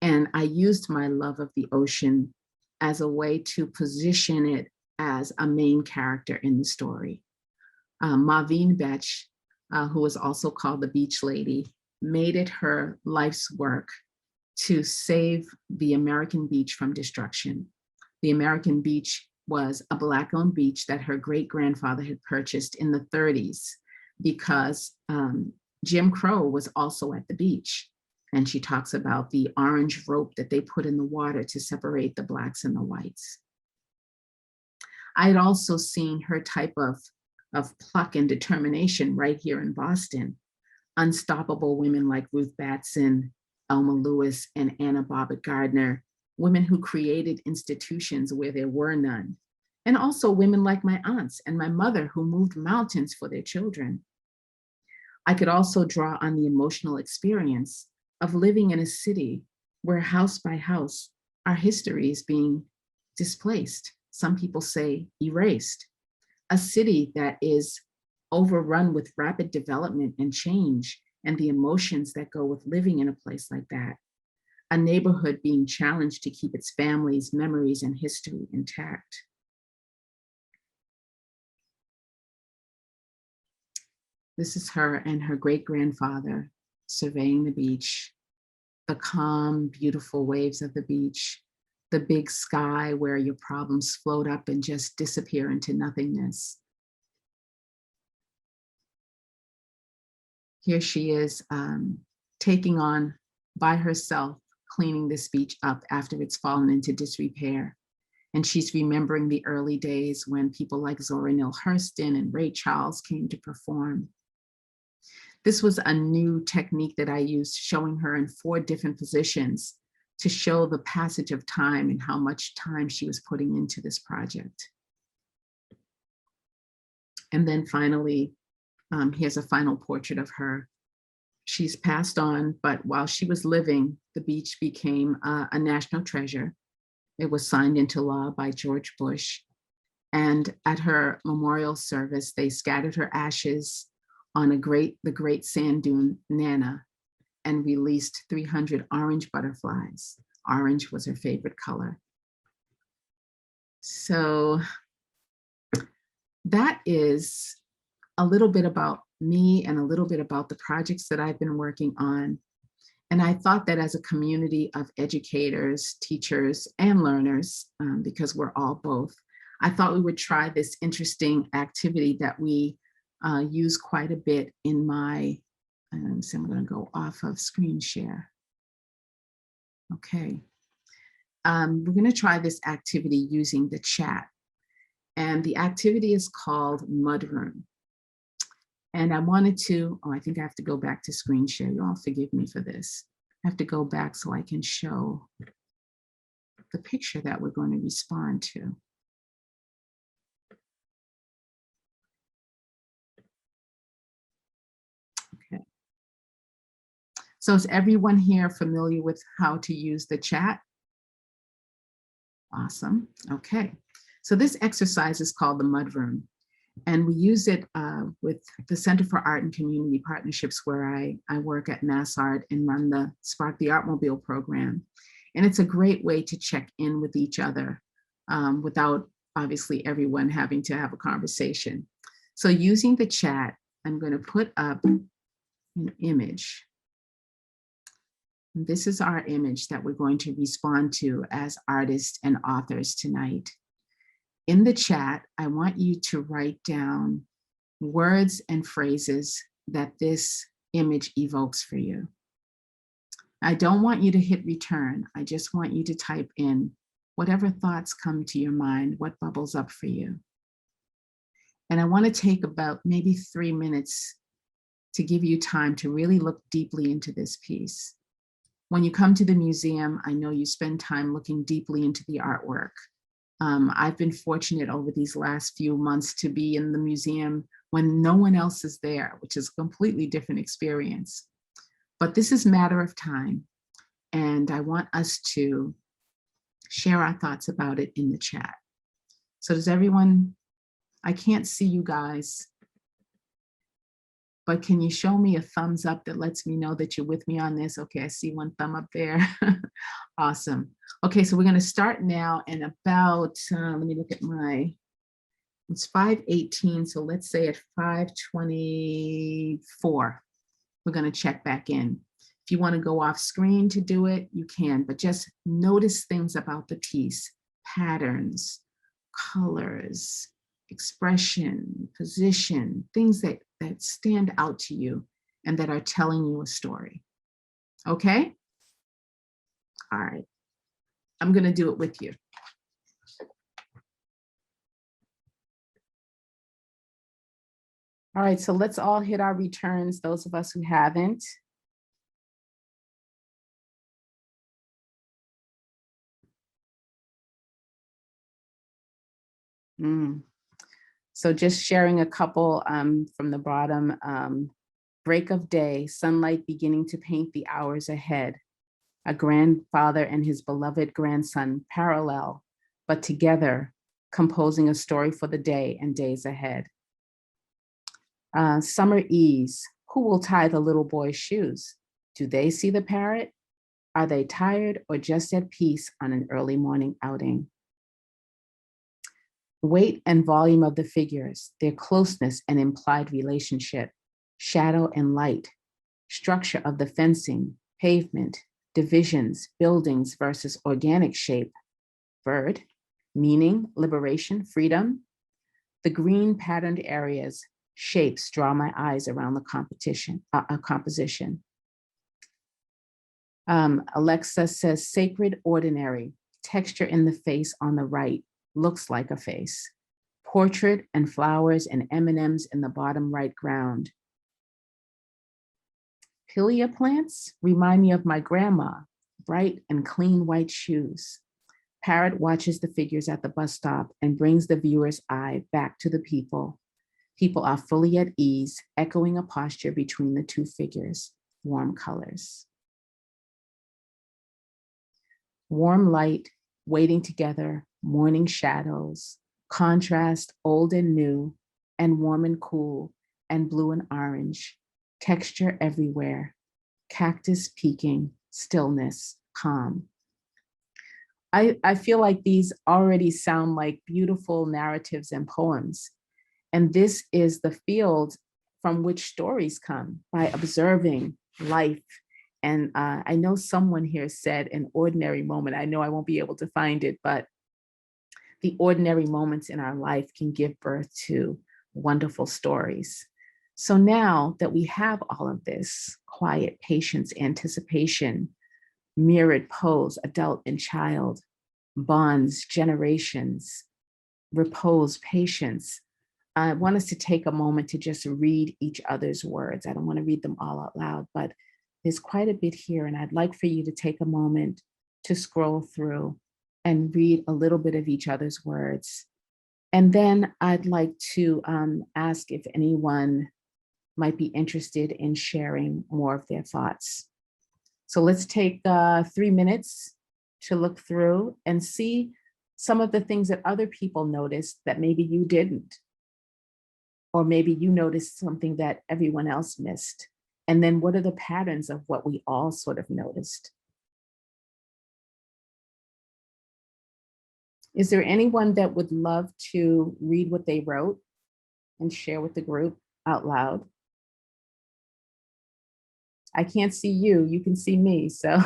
And I used my love of the ocean as a way to position it as a main character in the story. Maveen Betch, who was also called the Beach Lady, made it her life's work to save the American beach from destruction. The American beach was a Black-owned beach that her great-grandfather had purchased in the 30s because Jim Crow was also at the beach. And she talks about the orange rope that they put in the water to separate the Blacks and the whites. I had also seen her type of pluck and determination right here in Boston. Unstoppable women like Ruth Batson, Elma Lewis, and Anna Bobbitt Gardner, women who created institutions where there were none. And also women like my aunts and my mother who moved mountains for their children. I could also draw on the emotional experience of living in a city where house by house, our history is being displaced. Some people say erased. A city that is overrun with rapid development and change and the emotions that go with living in a place like that. A neighborhood being challenged to keep its families, memories, and history intact. This is her and her great-grandfather surveying the beach, the calm, beautiful waves of the beach, the big sky where your problems float up and just disappear into nothingness. Here she is taking on by herself, cleaning this beach up after it's fallen into disrepair. And she's remembering the early days when people like Zora Neale Hurston and Ray Charles came to perform. This was a new technique that I used, showing her in 4 different positions to show the passage of time and how much time she was putting into this project. And then finally, here's a final portrait of her. She's passed on, but while she was living, the beach became a national treasure. It was signed into law by George Bush. And at her memorial service, they scattered her ashes on the great sand dune Nana and released 300 orange butterflies. Orange was her favorite color. So that is a little bit about me and a little bit about the projects that I've been working on. And I thought that as a community of educators, teachers, and learners, because we're all both, I thought we would try this interesting activity that we use quite a bit in my, so I'm going to go off of screen share. Okay. We're going to try this activity using the chat. And the activity is called Mudroom. And I wanted to, I think I have to go back to screen share. You all forgive me for this. I have to go back so I can show the picture that we're going to respond to. Okay. So is everyone here familiar with how to use the chat? Awesome. Okay. So this exercise is called the Mudroom. And we use it with the Center for Art and Community Partnerships, where I work at MassArt and run the Spark the Artmobile program. And it's a great way to check in with each other without obviously everyone having to have a conversation. So using the chat, I'm going to put up an image. And this is our image that we're going to respond to as artists and authors tonight. In the chat, I want you to write down words and phrases that this image evokes for you. I don't want you to hit return. I just want you to type in whatever thoughts come to your mind, what bubbles up for you. And I want to take about maybe 3 minutes to give you time to really look deeply into this piece. When you come to the museum, I know you spend time looking deeply into the artwork. I've been fortunate over these last few months to be in the museum when no one else is there, which is a completely different experience. But this is a matter of time. And I want us to share our thoughts about it in the chat. So does everyone, I can't see you guys, but can you show me a thumbs up that lets me know that you're with me on this? Okay, I see one thumb up there. Awesome. Okay, so we're going to start now in about, let me look at my, it's 5:18, so let's say at 5:24, we're going to check back in. If you want to go off screen to do it, you can, but just notice things about the piece, patterns, colors, expression, position, things that stand out to you and that are telling you a story. Okay? All right. I'm going to do it with you. All right, so let's all hit our returns, those of us who haven't. So just sharing a couple from the bottom. Break of day, sunlight beginning to paint the hours ahead. A grandfather and his beloved grandson parallel, but together, composing a story for the day and days ahead. Summer ease, who will tie the little boy's shoes? Do they see the parrot? Are they tired or just at peace on an early morning outing? Weight and volume of the figures, their closeness and implied relationship, shadow and light, structure of the fencing, pavement, divisions, buildings versus organic shape, bird, meaning, liberation, freedom. The green patterned areas, shapes draw my eyes around the composition. Alexa says, sacred ordinary, texture in the face on the right, looks like a face. Portrait and flowers and M&Ms in the bottom right ground. Pilia plants remind me of my grandma, bright and clean white shoes. Parrot watches the figures at the bus stop and brings the viewer's eye back to the people. People are fully at ease, echoing a posture between the two figures, warm colors. Warm light, waiting together, morning shadows, contrast old and new, and warm and cool, and blue and orange, texture everywhere, cactus peeking, stillness, calm. I feel like these already sound like beautiful narratives and poems. And this is the field from which stories come, by observing life And I know someone here said an ordinary moment. I know I won't be able to find it, but the ordinary moments in our life can give birth to wonderful stories. So now that we have all of this, quiet, patience, anticipation, mirrored pose, adult and child, bonds, generations, repose, patience, I want us to take a moment to just read each other's words. I don't want to read them all out loud, but there's quite a bit here, and I'd like for you to take a moment to scroll through and read a little bit of each other's words. And then I'd like to ask if anyone might be interested in sharing more of their thoughts. So let's take 3 minutes to look through and see some of the things that other people noticed that maybe you didn't. Or maybe you noticed something that everyone else missed. And then what are the patterns of what we all sort of noticed? Is there anyone that would love to read what they wrote and share with the group out loud? I can't see you, you can see me. So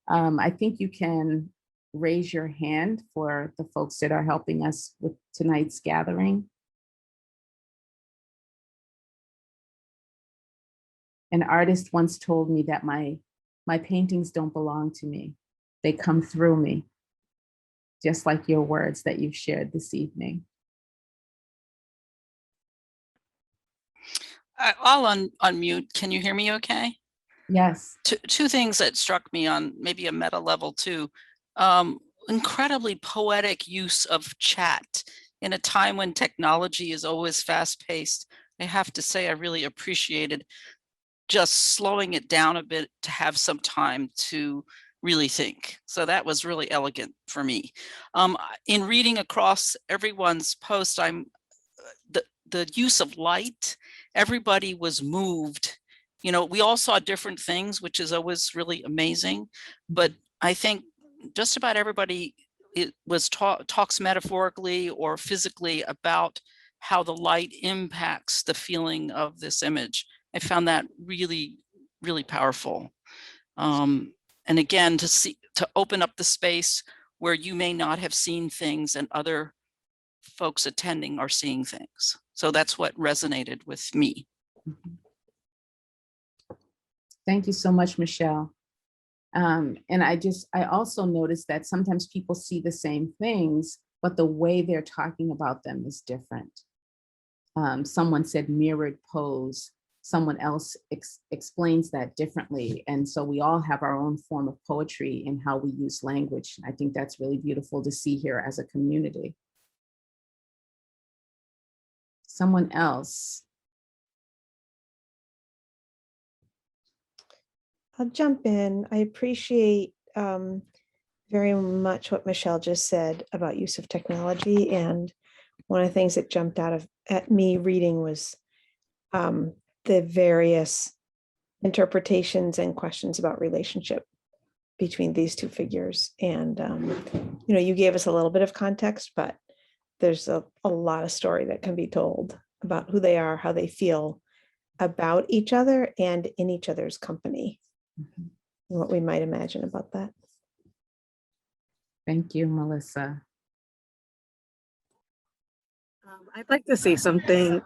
I think you can raise your hand for the folks that are helping us with tonight's gathering. An artist once told me that my paintings don't belong to me. They come through me, just like your words that you've shared this evening. I'll unmute. Can you hear me okay? Yes. Two things that struck me on maybe a meta level too. Incredibly poetic use of chat in a time when technology is always fast paced. I have to say I really appreciated just slowing it down a bit to have some time to really think. So that was really elegant for me. In reading across everyone's post, the use of light, everybody was moved. You know, we all saw different things, which is always really amazing. But I think just about everybody talks metaphorically or physically about how the light impacts the feeling of this image. I found that really, really powerful. And again, to open up the space where you may not have seen things and other folks attending are seeing things. So that's what resonated with me. Thank you so much, Michelle. And I also noticed that sometimes people see the same things, but the way they're talking about them is different. Someone said mirrored pose. Someone else explains that differently. And so we all have our own form of poetry in how we use language. I think that's really beautiful to see here as a community. Someone else. I'll jump in. I appreciate very much what Michelle just said about use of technology. And one of the things that jumped out at me reading was the various interpretations and questions about relationship between these two figures. And, you know, you gave us a little bit of context, but there's a lot of story that can be told about who they are, how they feel about each other and in each other's company. Mm-hmm. What we might imagine about that. Thank you, Melissa. I'd like to say something.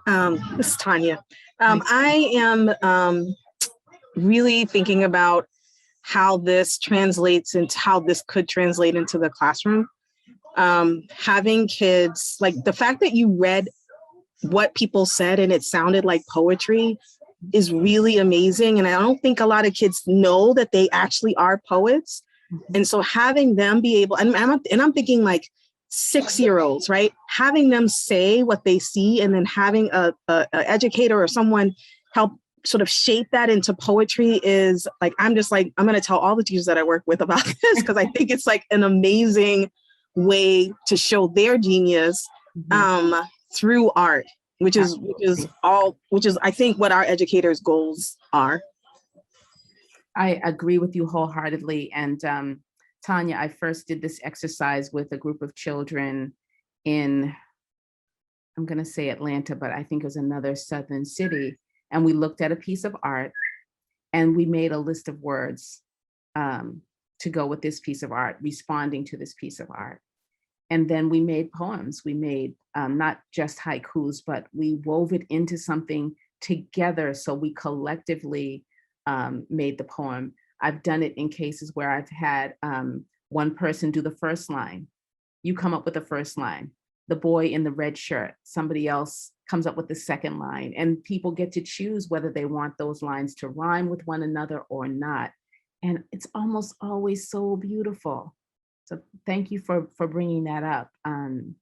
This is Tanya. I am really thinking about how this translates into how this could translate into the classroom. Having kids, like the fact that you read what people said and it sounded like poetry is really amazing. And I don't think a lot of kids know that they actually are poets. And so having them be able, and I'm thinking like 6-year-olds, right? Having them say what they see and then having a educator or someone help sort of shape that into poetry is like, I'm going to tell all the teachers that I work with about this because I think it's like an amazing way to show their genius through art, which is I think what our educators' goals are. I agree with you wholeheartedly. And Tanya, I first did this exercise with a group of children in, I'm going to say Atlanta, but I think it was another southern city. And we looked at a piece of art And we made a list of words to go with this piece of art, responding to this piece of art. And then we made poems. We made not just haikus, but we wove it into something together. So we collectively made the poem. I've done it in cases where I've had one person do the first line. You come up with the first line. The boy in the red shirt, somebody else comes up with the second line. And people get to choose whether they want those lines to rhyme with one another or not. And it's almost always so beautiful. So thank you for bringing that up. And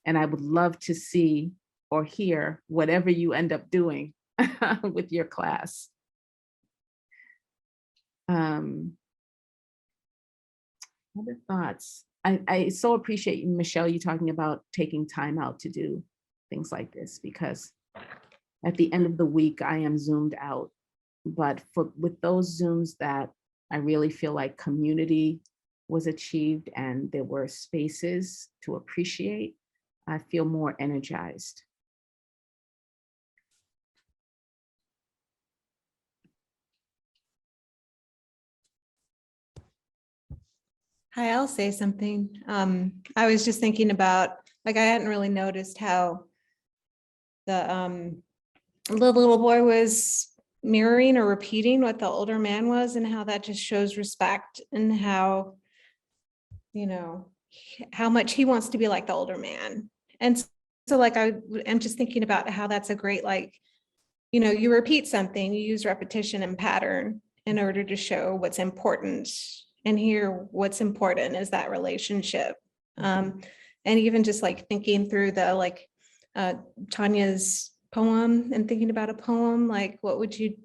I would love to see or hear whatever you end up doing with your class. Other thoughts? I so appreciate you, Michelle, you talking about taking time out to do things like this, because at the end of the week, I am zoomed out. But with those Zooms that I really feel like community was achieved and there were spaces to appreciate, I feel more energized. Hi, I'll say something. I was just thinking about, like, I hadn't really noticed how the little boy was mirroring or repeating what the older man was, and how that just shows respect, and how, you know, how much he wants to be like the older man. And so like, I'm just thinking about how that's a great, like, you know, you repeat something, you use repetition and pattern in order to show what's important. And here, what's important is that relationship. And even just like thinking through the, like, Tanya's poem and thinking about a poem, like, what would you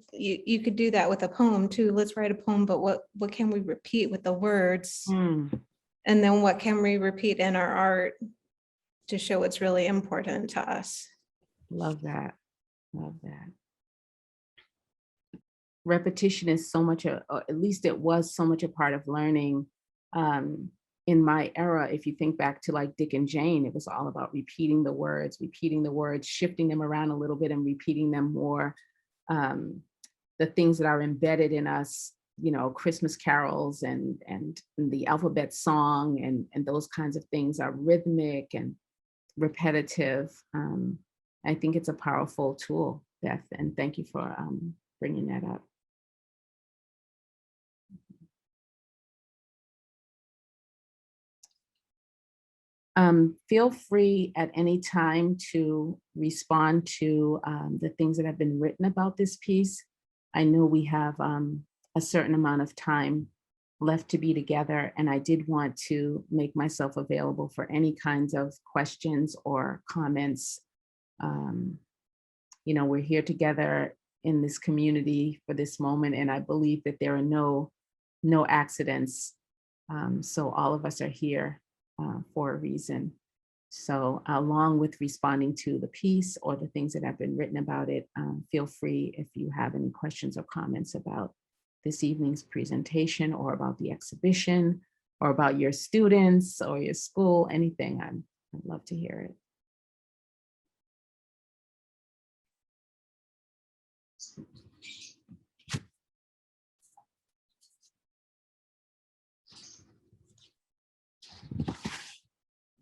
could do that with a poem too. Let's write a poem, but what can we repeat with the words? And then what can we repeat in our art to show what's really important to us? Love that. Love that. Repetition is so much, or at least it was so much a part of learning. In my era, if you think back to like Dick and Jane, it was all about repeating the words, shifting them around a little bit and repeating them more. The things that are embedded in us, you know, Christmas carols and the alphabet song and those kinds of things are rhythmic and repetitive. I think it's a powerful tool, Beth, and thank you for bringing that up. Feel free at any time to respond to the things that have been written about this piece. I know we have a certain amount of time left to be together, and I did want to make myself available for any kinds of questions or comments. You know, we're here together in this community for this moment, and I believe that there are no accidents. So all of us are here for a reason. So along with responding to the piece or the things that have been written about it, feel free if you have any questions or comments about this evening's presentation or about the exhibition or about your students or your school, anything, I'd love to hear it.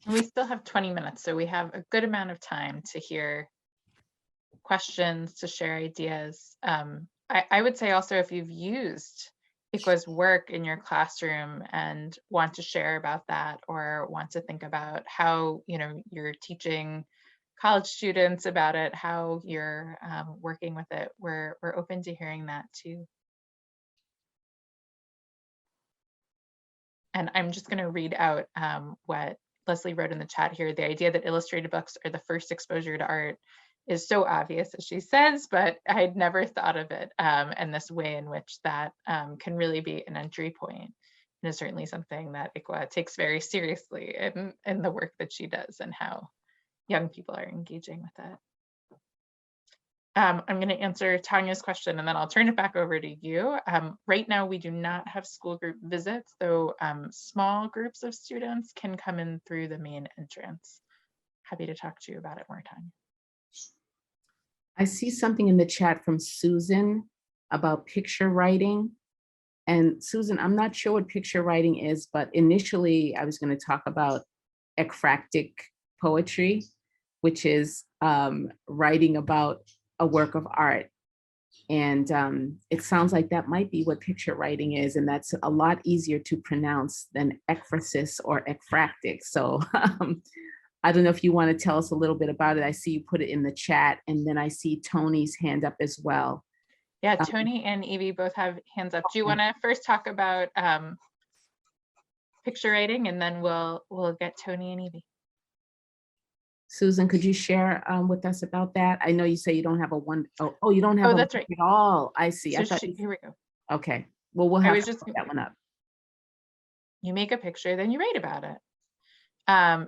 And we still have 20 minutes, so we have a good amount of time to hear questions, to share ideas. I would say also, if you've used Ekua's work in your classroom and want to share about that, or want to think about how, you know, you're teaching college students about it, how you're working with it, we're open to hearing that too. And I'm just going to read out what Leslie wrote in the chat here. The idea that illustrated books are the first exposure to art is so obvious, as she says, but I'd never thought of it and this way in which that can really be an entry point. And is certainly something that Ekua takes very seriously in the work that she does and how young people are engaging with it. I'm going to answer Tanya's question and then I'll turn it back over to you. Right now, we do not have school group visits, though small groups of students can come in through the main entrance. Happy to talk to you about it more, Tanya. I see something in the chat from Susan about picture writing. And Susan, I'm not sure what picture writing is, but initially I was going to talk about ekphrastic poetry, which is writing about a work of art. And it sounds like that might be what picture writing is, and that's a lot easier to pronounce than ekphrasis or ekphrastic. So I don't know if you want to tell us a little bit about it. I see you put it in the chat, and then I see Tony's hand up as well. Yeah, Tony and Evie both have hands up. Do you want to first talk about picture writing, and then we'll get Tony and Evie? Susan, could you share with us about that? I know you say you don't have a one. Oh, you don't have Oh, a that's one right. at all. I see. So I thought here we go. okay. Well, we'll have was to just put that one up. You make a picture, then you write about it.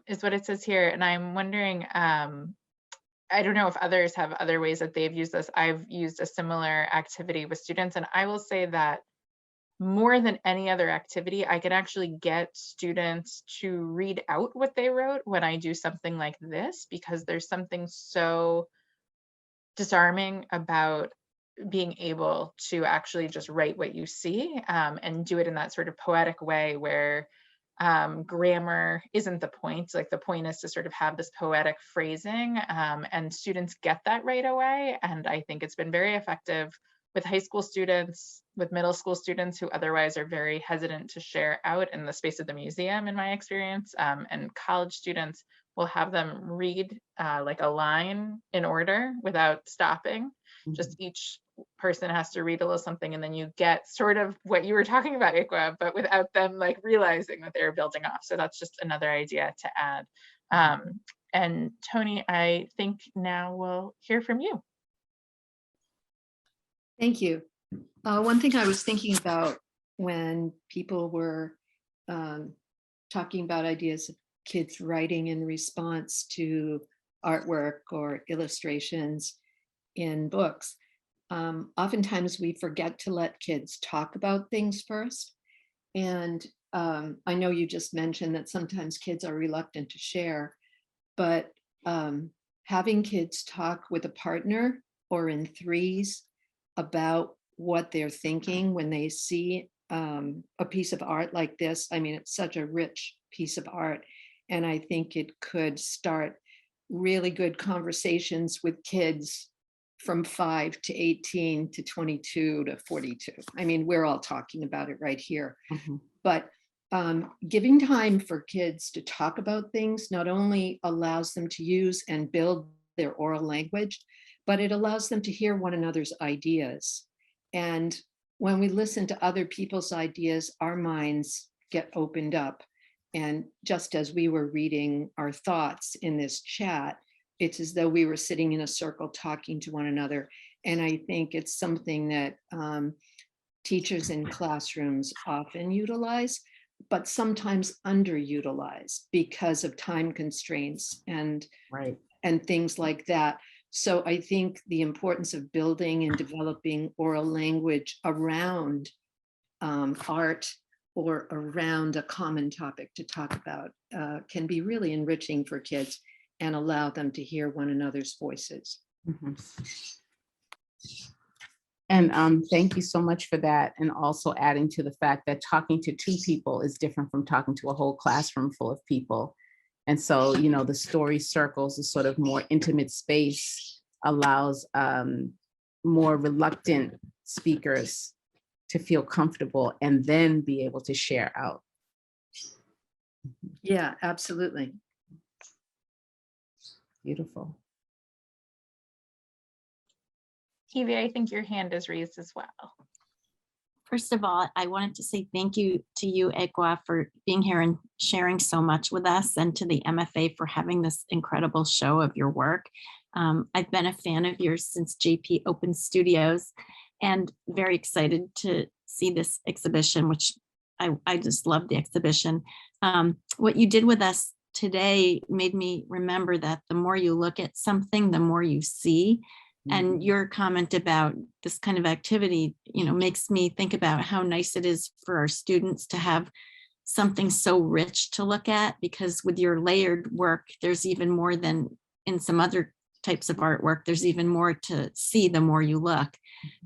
Is what it says here. And I'm wondering, I don't know if others have other ways that they've used this. I've used a similar activity with students, and I will say that more than any other activity, I can actually get students to read out what they wrote when I do something like this, because there's something so disarming about being able to actually just write what you see, and do it in that sort of poetic way where grammar isn't the point. Like, the point is to sort of have this poetic phrasing, and students get that right away. And I think it's been very effective with high school students, with middle school students who otherwise are very hesitant to share out in the space of the museum, in my experience, and college students will have them read like a line in order without stopping. Just each person has to read a little something, and then you get sort of what you were talking about, Ekua, but without them like realizing that they're building off. So that's just another idea to add. And Tony, I think now we'll hear from you. Thank you. One thing I was thinking about when people were talking about ideas of kids writing in response to artwork or illustrations in books, oftentimes we forget to let kids talk about things first. And I know you just mentioned that sometimes kids are reluctant to share, but having kids talk with a partner or in threes about what they're thinking when they see a piece of art like this. I mean, it's such a rich piece of art. And I think it could start really good conversations with kids from 5 to 18 to 22 to 42. I mean, we're all talking about it right here. But giving time for kids to talk about things not only allows them to use and build their oral language, but it allows them to hear one another's ideas. And when we listen to other people's ideas, our minds get opened up. And just as we were reading our thoughts in this chat, it's as though we were sitting in a circle talking to one another. And I think it's something that teachers in classrooms often utilize, but sometimes underutilize because of time constraints and things like that. So I think the importance of building and developing oral language around art or around a common topic to talk about can be really enriching for kids and allow them to hear one another's voices. And thank you so much for that. And also adding to the fact that talking to two people is different from talking to a whole classroom full of people. And so, you know, the story circles, a sort of more intimate space, allows more reluctant speakers to feel comfortable and then be able to share out. Yeah, absolutely. Beautiful. Evie, I think your hand is raised as well. First of all, I wanted to say thank you to you, Ekua, for being here and sharing so much with us, and to the MFA for having this incredible show of your work. I've been a fan of yours since JP Open Studios, and very excited to see this exhibition, which I just love the exhibition. What you did with us today made me remember that the more you look at something, the more you see. And your comment about this kind of activity, you know, makes me think about how nice it is for our students to have something so rich to look at, because with your layered work, there's even more than in some other types of artwork. There's even more to see the more you look.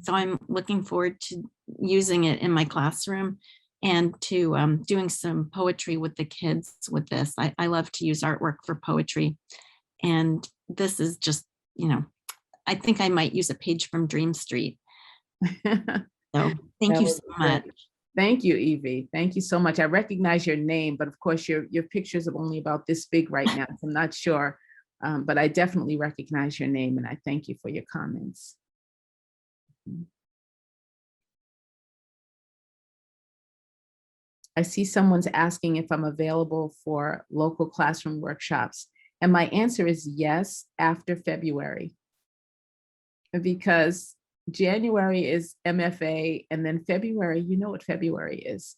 So I'm looking forward to using it in my classroom and to doing some poetry with the kids with this. I love to use artwork for poetry. And this is just, I think I might use a page from Dream Street. So thank you so much. Thank you, Evie. Thank you so much. I recognize your name, but of course your pictures are only about this big right now. So I'm not sure, but I definitely recognize your name, and I thank you for your comments. I see someone's asking if I'm available for local classroom workshops. And my answer is yes, after February. Because January is MFA, and then February, you know what February is.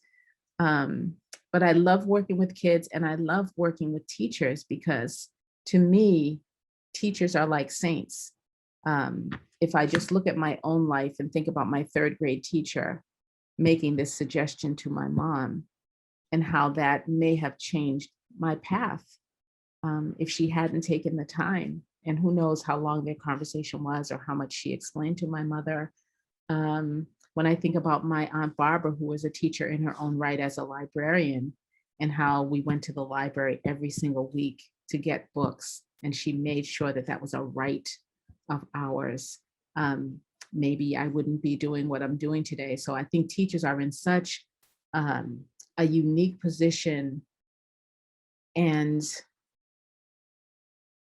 But I love working with kids, and I love working with teachers, because to me, teachers are like saints. If I just look at my own life and think about my third grade teacher making this suggestion to my mom, and how that may have changed my path if she hadn't taken the time. And who knows how long their conversation was, or how much she explained to my mother. When I think about my Aunt Barbara, who was a teacher in her own right as a librarian, and how we went to the library every single week to get books, and she made sure that that was a right of ours, maybe I wouldn't be doing what I'm doing today. So I think teachers are in such a unique position, and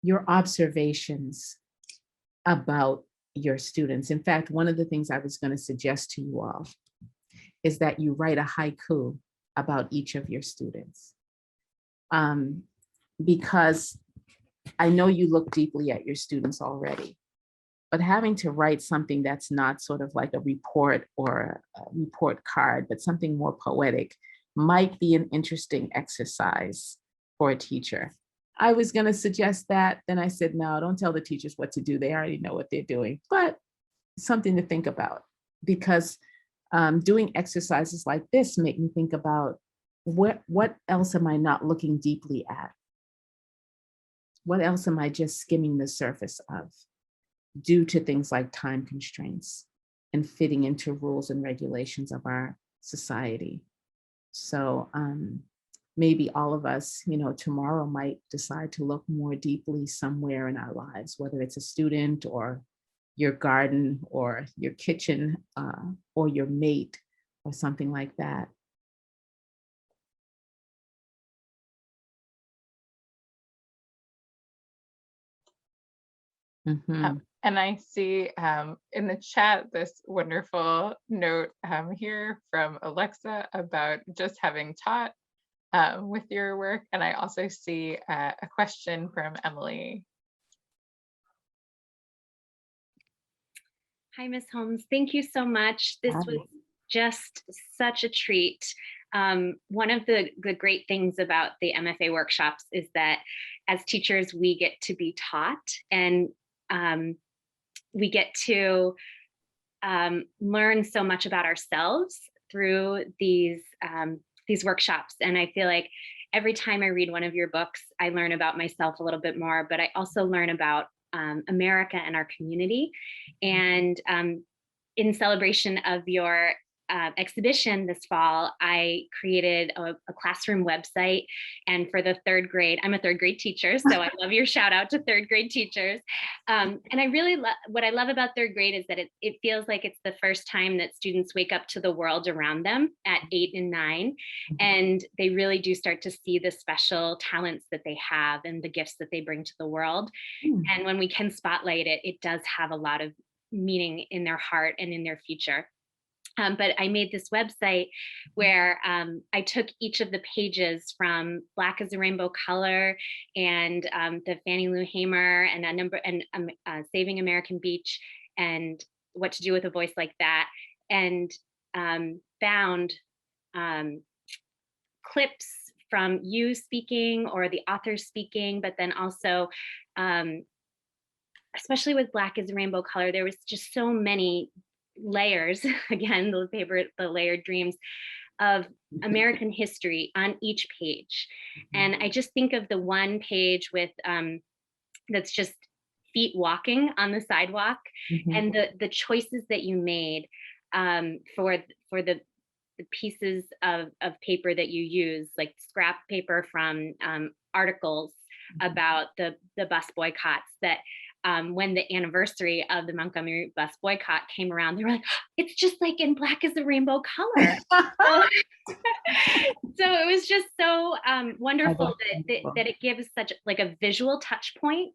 your observations about your students. In fact, one of the things I was going to suggest to you all is that you write a haiku about each of your students. Because I know you look deeply at your students already, but having to write something that's not sort of like a report or a report card, but something more poetic might be an interesting exercise for a teacher. I was going to suggest that, then I said, no, don't tell the teachers what to do. They already know what they're doing, but something to think about, because doing exercises like this make me think about what else am I not looking deeply at? What else am I just skimming the surface of, due to things like time constraints and fitting into rules and regulations of our society? So maybe all of us, tomorrow might decide to look more deeply somewhere in our lives, whether it's a student or your garden or your kitchen or your mate or something like that. Mm-hmm. And I see in the chat this wonderful note here from Alexa about just having taught with your work. And I also see a question from Emily. Hi, Ms. Holmes. Thank you so much. This was just such a treat. One of the great things about the MFA workshops is that as teachers, we get to be taught, and we get to learn so much about ourselves through these workshops. And I feel like every time I read one of your books, I learn about myself a little bit more, but I also learn about America and our community. And in celebration of your exhibition this fall, I created a classroom website. And for the third grade, I'm a third grade teacher, so I love your shout out to third grade teachers. And I really what I love about third grade is that it feels like it's the first time that students wake up to the world around them at 8 and 9. And they really do start to see the special talents that they have and the gifts that they bring to the world. And when we can spotlight it, it does have a lot of meaning in their heart and in their future. But I made this website where I took each of the pages from Black is a Rainbow Color and the Fannie Lou Hamer and a number and Saving American Beach and What to Do with a Voice Like That, and found clips from you speaking or the author speaking, but then also, especially with Black is a Rainbow Color, there was just so many layers, again, those favorite, the layered dreams of American history on each page. And I just think of the one page with that's just feet walking on the sidewalk, Mhm. and the choices that you made for the pieces of paper that you use, like scrap paper from articles about the bus boycotts, that when the anniversary of the Montgomery bus boycott came around, they were like, it's just like in Black is the Rainbow color. So it was just so wonderful that it gives such like a visual touch point,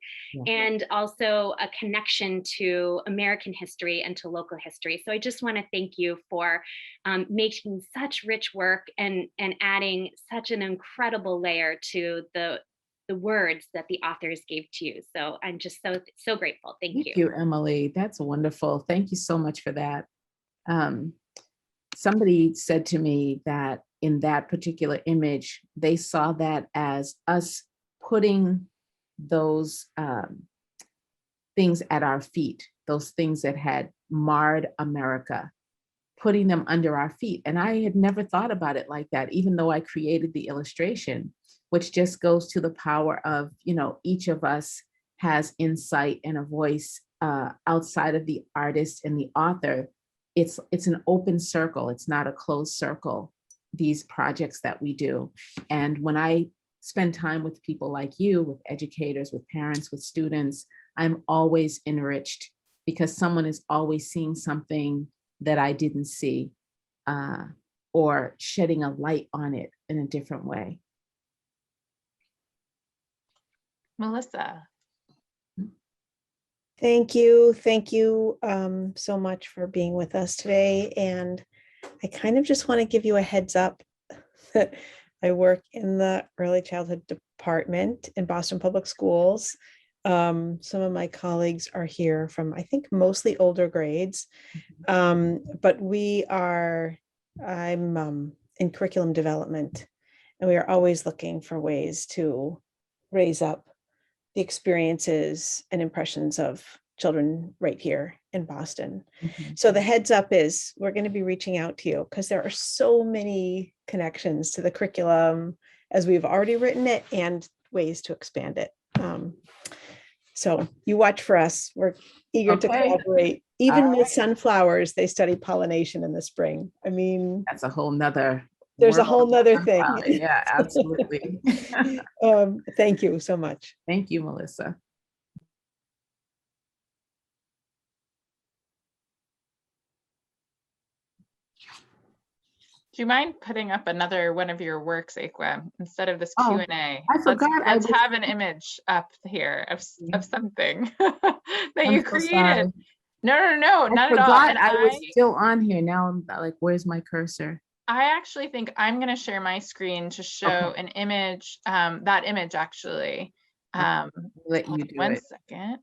and also a connection to American history and to local history. So I just want to thank you for making such rich work and adding such an incredible layer to the words that the authors gave to you. So I'm just so grateful. Thank you. Thank you, Emily. That's wonderful. Thank you so much for that. Somebody said to me that in that particular image, they saw that as us putting those things at our feet, those things that had marred America, putting them under our feet. And I had never thought about it like that, even though I created the illustration, which just goes to the power of, you know, each of us has insight and a voice outside of the artist and the author. It's an open circle. It's not a closed circle, these projects that we do. And when I spend time with people like you, with educators, with parents, with students, I'm always enriched because someone is always seeing something that I didn't see, or shedding a light on it in a different way. Melissa. Thank you. Thank you so much for being with us today. And I kind of just want to give you a heads up that I work in the early childhood department in Boston Public Schools. Some of my colleagues are here from, I think, mostly older grades, but I'm in curriculum development, and we are always looking for ways to raise up the experiences and impressions of children right here in Boston. So the heads up is we're going to be reaching out to you because there are so many connections to the curriculum as we've already written it and ways to expand it. So you watch for us. We're eager to collaborate. Even with sunflowers, they study pollination in the spring. I mean, that's a whole nother. There's a whole nother thing. Yeah, absolutely. Thank you so much. Thank you, Melissa. Do you mind putting up another one of your works, Ekua, instead of this Q&A? I forgot. Let's have an image up here of something that you created. No, not at all. And I was still on here. Now I'm like, where's my cursor? I actually think I'm going to share my screen to show an image, that image actually. Let you do one it. second.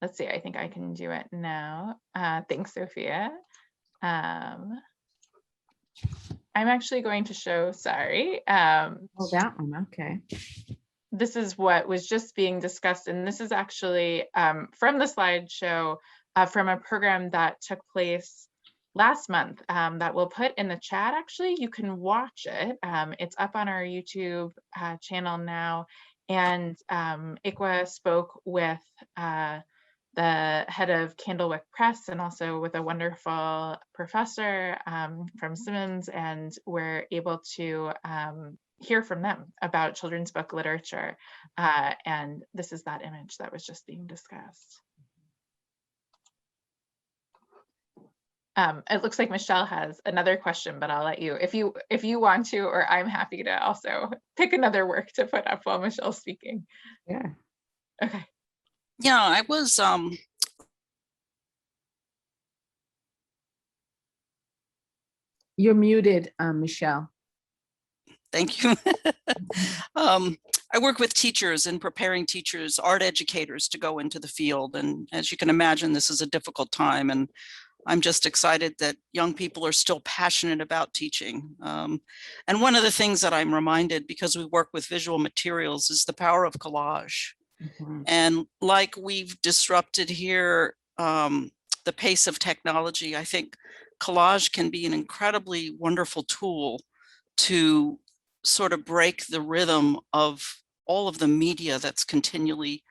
Let's see, I think I can do it now. Thanks, Sophia. I'm actually going to show, sorry. Oh, that one, okay. This is what was just being discussed, and this is actually from the slideshow from a program that took place last month that we'll put in the chat. Actually, you can watch it. It's up on our YouTube channel now. And Ekua spoke with the head of Candlewick Press and also with a wonderful professor from Simmons, and we're able to hear from them about children's book literature. And this is that image that was just being discussed. It looks like Michelle has another question, but I'll let you, if you want to, or I'm happy to also pick another work to put up while Michelle's speaking. Yeah. Okay. Yeah, I was You're muted, Michelle. Thank you. I work with teachers and preparing teachers, art educators, to go into the field. And as you can imagine, this is a difficult time. And I'm just excited that young people are still passionate about teaching. And one of the things that I'm reminded, because we work with visual materials, is the power of collage. And like we've disrupted here the pace of technology, I think collage can be an incredibly wonderful tool to sort of break the rhythm of all of the media that's continually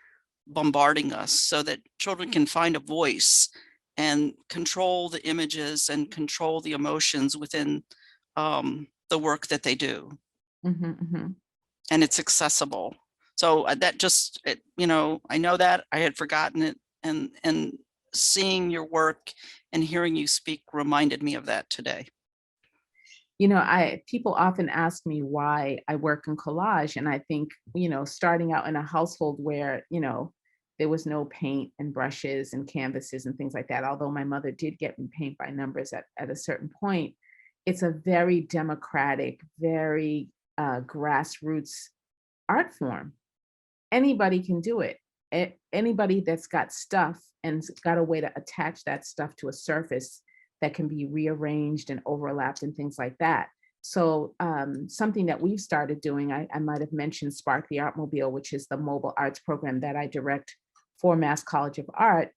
bombarding us so that children can find a voice and control the images and control the emotions within the work that they do. And it's accessible. So that just, I know that I had forgotten it, and seeing your work and hearing you speak reminded me of that today. People often ask me why I work in collage. And I think, starting out in a household where, there was no paint and brushes and canvases and things like that, although my mother did get me paint by numbers at a certain point, it's a very democratic, very grassroots art form. Anybody can do it. Anybody that's got stuff and got a way to attach that stuff to a surface that can be rearranged and overlapped and things like that. So something that we've started doing, I might have mentioned Spark the Artmobile, which is the mobile arts program that I direct for Mass College of Art,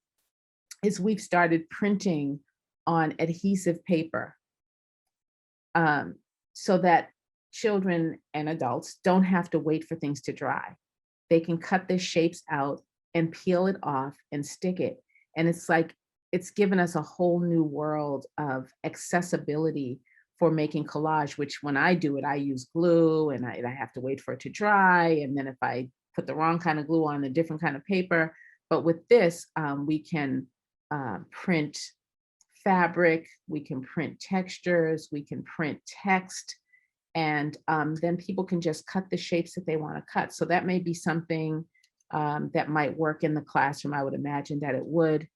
is we've started printing on adhesive paper so that children and adults don't have to wait for things to dry. They can cut the shapes out and peel it off and stick it. And it's given us a whole new world of accessibility for making collage, which when I do it, I use glue and I have to wait for it to dry. And then if I put the wrong kind of glue on a different kind of paper, but with this, we can print fabric, we can print textures, we can print text, and then people can just cut the shapes that they want to cut. So that may be something that might work in the classroom. I would imagine that it would,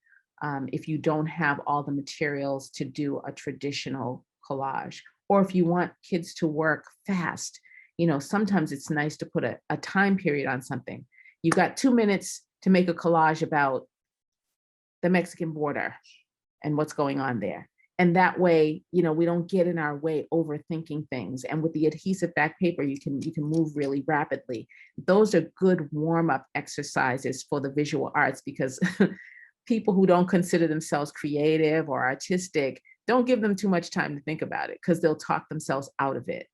if you don't have all the materials to do a traditional collage, or if you want kids to work fast. Sometimes it's nice to put a time period on something. You've got 2 minutes to make a collage about the Mexican border and what's going on there. And that way, we don't get in our way overthinking things. And with the adhesive back paper, you can move really rapidly. Those are good warm-up exercises for the visual arts, because people who don't consider themselves creative or artistic, don't give them too much time to think about it, because they'll talk themselves out of it.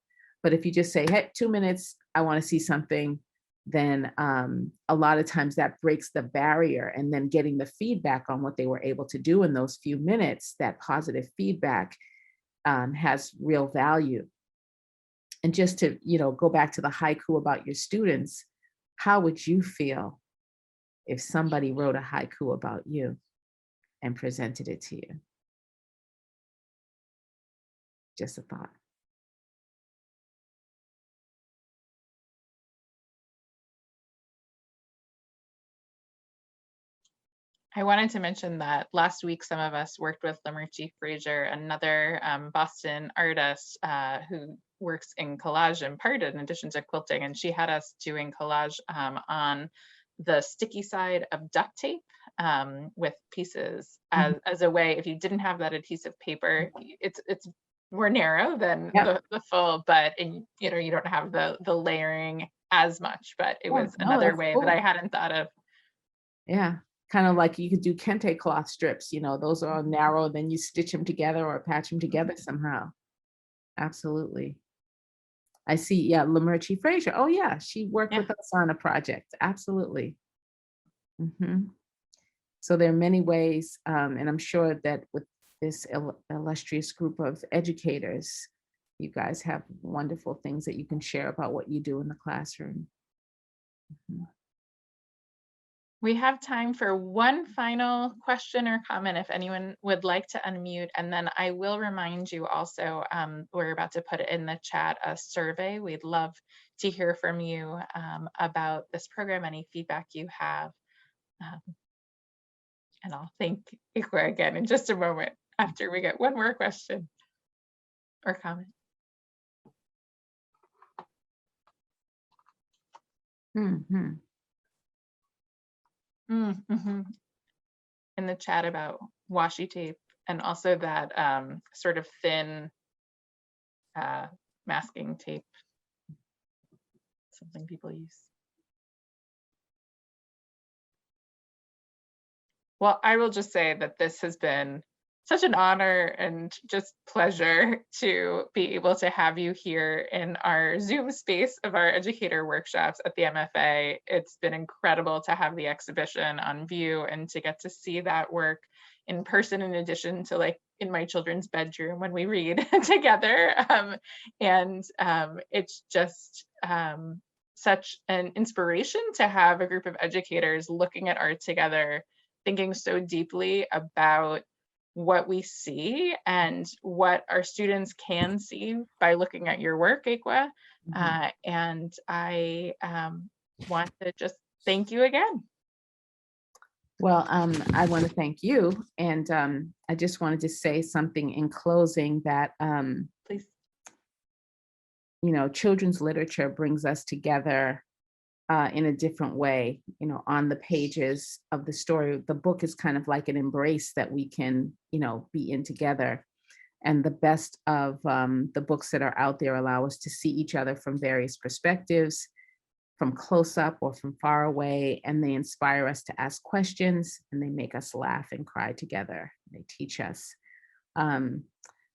But if you just say, hey, 2 minutes, I want to see something, then a lot of times that breaks the barrier, and then getting the feedback on what they were able to do in those few minutes, that positive feedback has real value. And just to, go back to the haiku about your students, how would you feel if somebody wrote a haiku about you and presented it to you? Just a thought. I wanted to mention that last week, some of us worked with Lamerchi Fraser, another Boston artist who works in collage in part in addition to quilting. And she had us doing collage on the sticky side of duct tape with pieces as a way, if you didn't have that adhesive paper, it's more narrow than the full, but you don't have the layering as much, but it was another way that I hadn't thought of. Yeah. Kind of like you could do kente cloth strips, those are all narrow, then you stitch them together or patch them together somehow. Absolutely. I see, yeah, Lamerchi Fraser. Oh yeah, she worked with us on a project. Absolutely. So there are many ways, and I'm sure that with this illustrious group of educators, you guys have wonderful things that you can share about what you do in the classroom. We have time for one final question or comment if anyone would like to unmute, and then I will remind you also, we're about to put in the chat a survey. We'd love to hear from you about this program, any feedback you have. And I'll thank Ekua again in just a moment after we get one more question or comment. In the chat about washi tape, and also that sort of thin masking tape, something people use. Well, I will just say that this has been such an honor and just pleasure to be able to have you here in our Zoom space of our educator workshops at the MFA. It's been incredible to have the exhibition on view and to get to see that work in person, in addition to like in my children's bedroom when we read together. It's just such an inspiration to have a group of educators looking at art together, thinking so deeply about what we see and what our students can see by looking at your work, Ekua. And I want to just thank you again. Well, I want to thank you. And I just wanted to say something in closing that, Please. you know, children's literature brings us together in a different way, you know, on the pages of the story. The book is kind of like an embrace that we can, you know, be in together. And the best of the books that are out there allow us to see each other from various perspectives, from close up or from far away, and they inspire us to ask questions, and they make us laugh and cry together. They teach us.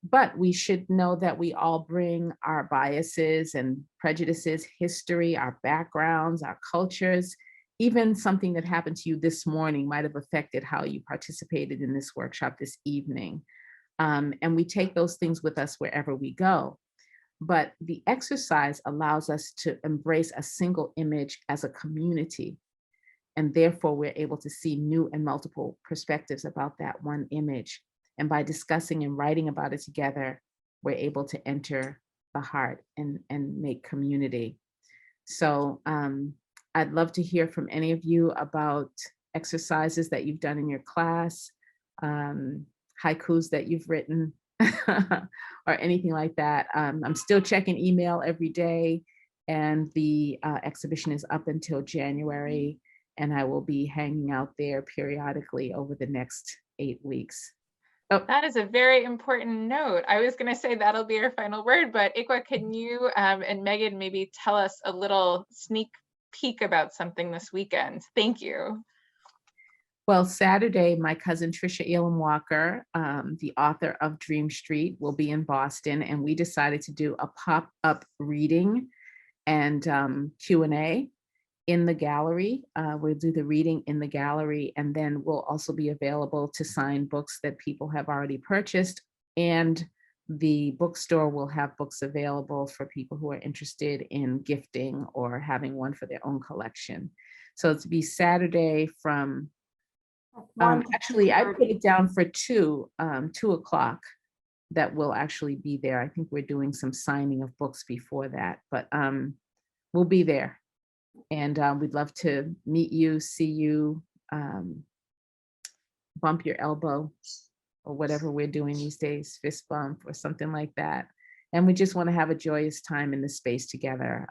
But we should know that we all bring our biases and prejudices, history, our backgrounds, our cultures. Even something that happened to you this morning might have affected how you participated in this workshop this evening. And we take those things with us wherever we go. But the exercise allows us to embrace a single image as a community. And therefore, we're able to see new and multiple perspectives about that one image. And by discussing and writing about it together, we're able to enter the heart and make community. So I'd love to hear from any of you about exercises that you've done in your class, haikus that you've written, or anything like that. I'm still checking email every day, and the exhibition is up until January, and I will be hanging out there periodically over the next 8 weeks. Oh, That is a very important note. I was going to say that'll be our final word, but Ekua, can you and Megan maybe tell us a little sneak peek about something this weekend? Thank you. well, Saturday, my cousin Trisha Elam Walker, the author of Dream Street, will be in Boston, and we decided to do a pop-up reading and Q&A in the gallery. We'll do the reading in the gallery, and then we'll also be available to sign books that people have already purchased. And the bookstore will have books available for people who are interested in gifting or having one for their own collection. So it's be Saturday from, actually, I put it down for 2 o'clock that we'll actually be there. I think we're doing some signing of books before that, but we'll be there. And we'd love to meet you, see you, bump your elbow, or whatever we're doing these days, fist bump or something like that. And we just want to have a joyous time in the space together.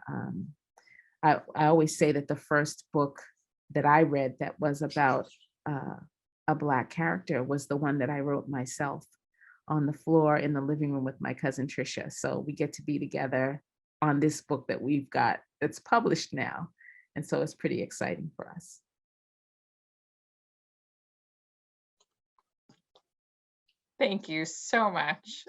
I always say that the first book that I read that was about a Black character was the one that I wrote myself on the floor in the living room with my cousin Trisha. So we get to be together on this book that we've got that's published now. And so it's pretty exciting for us. Thank you so much.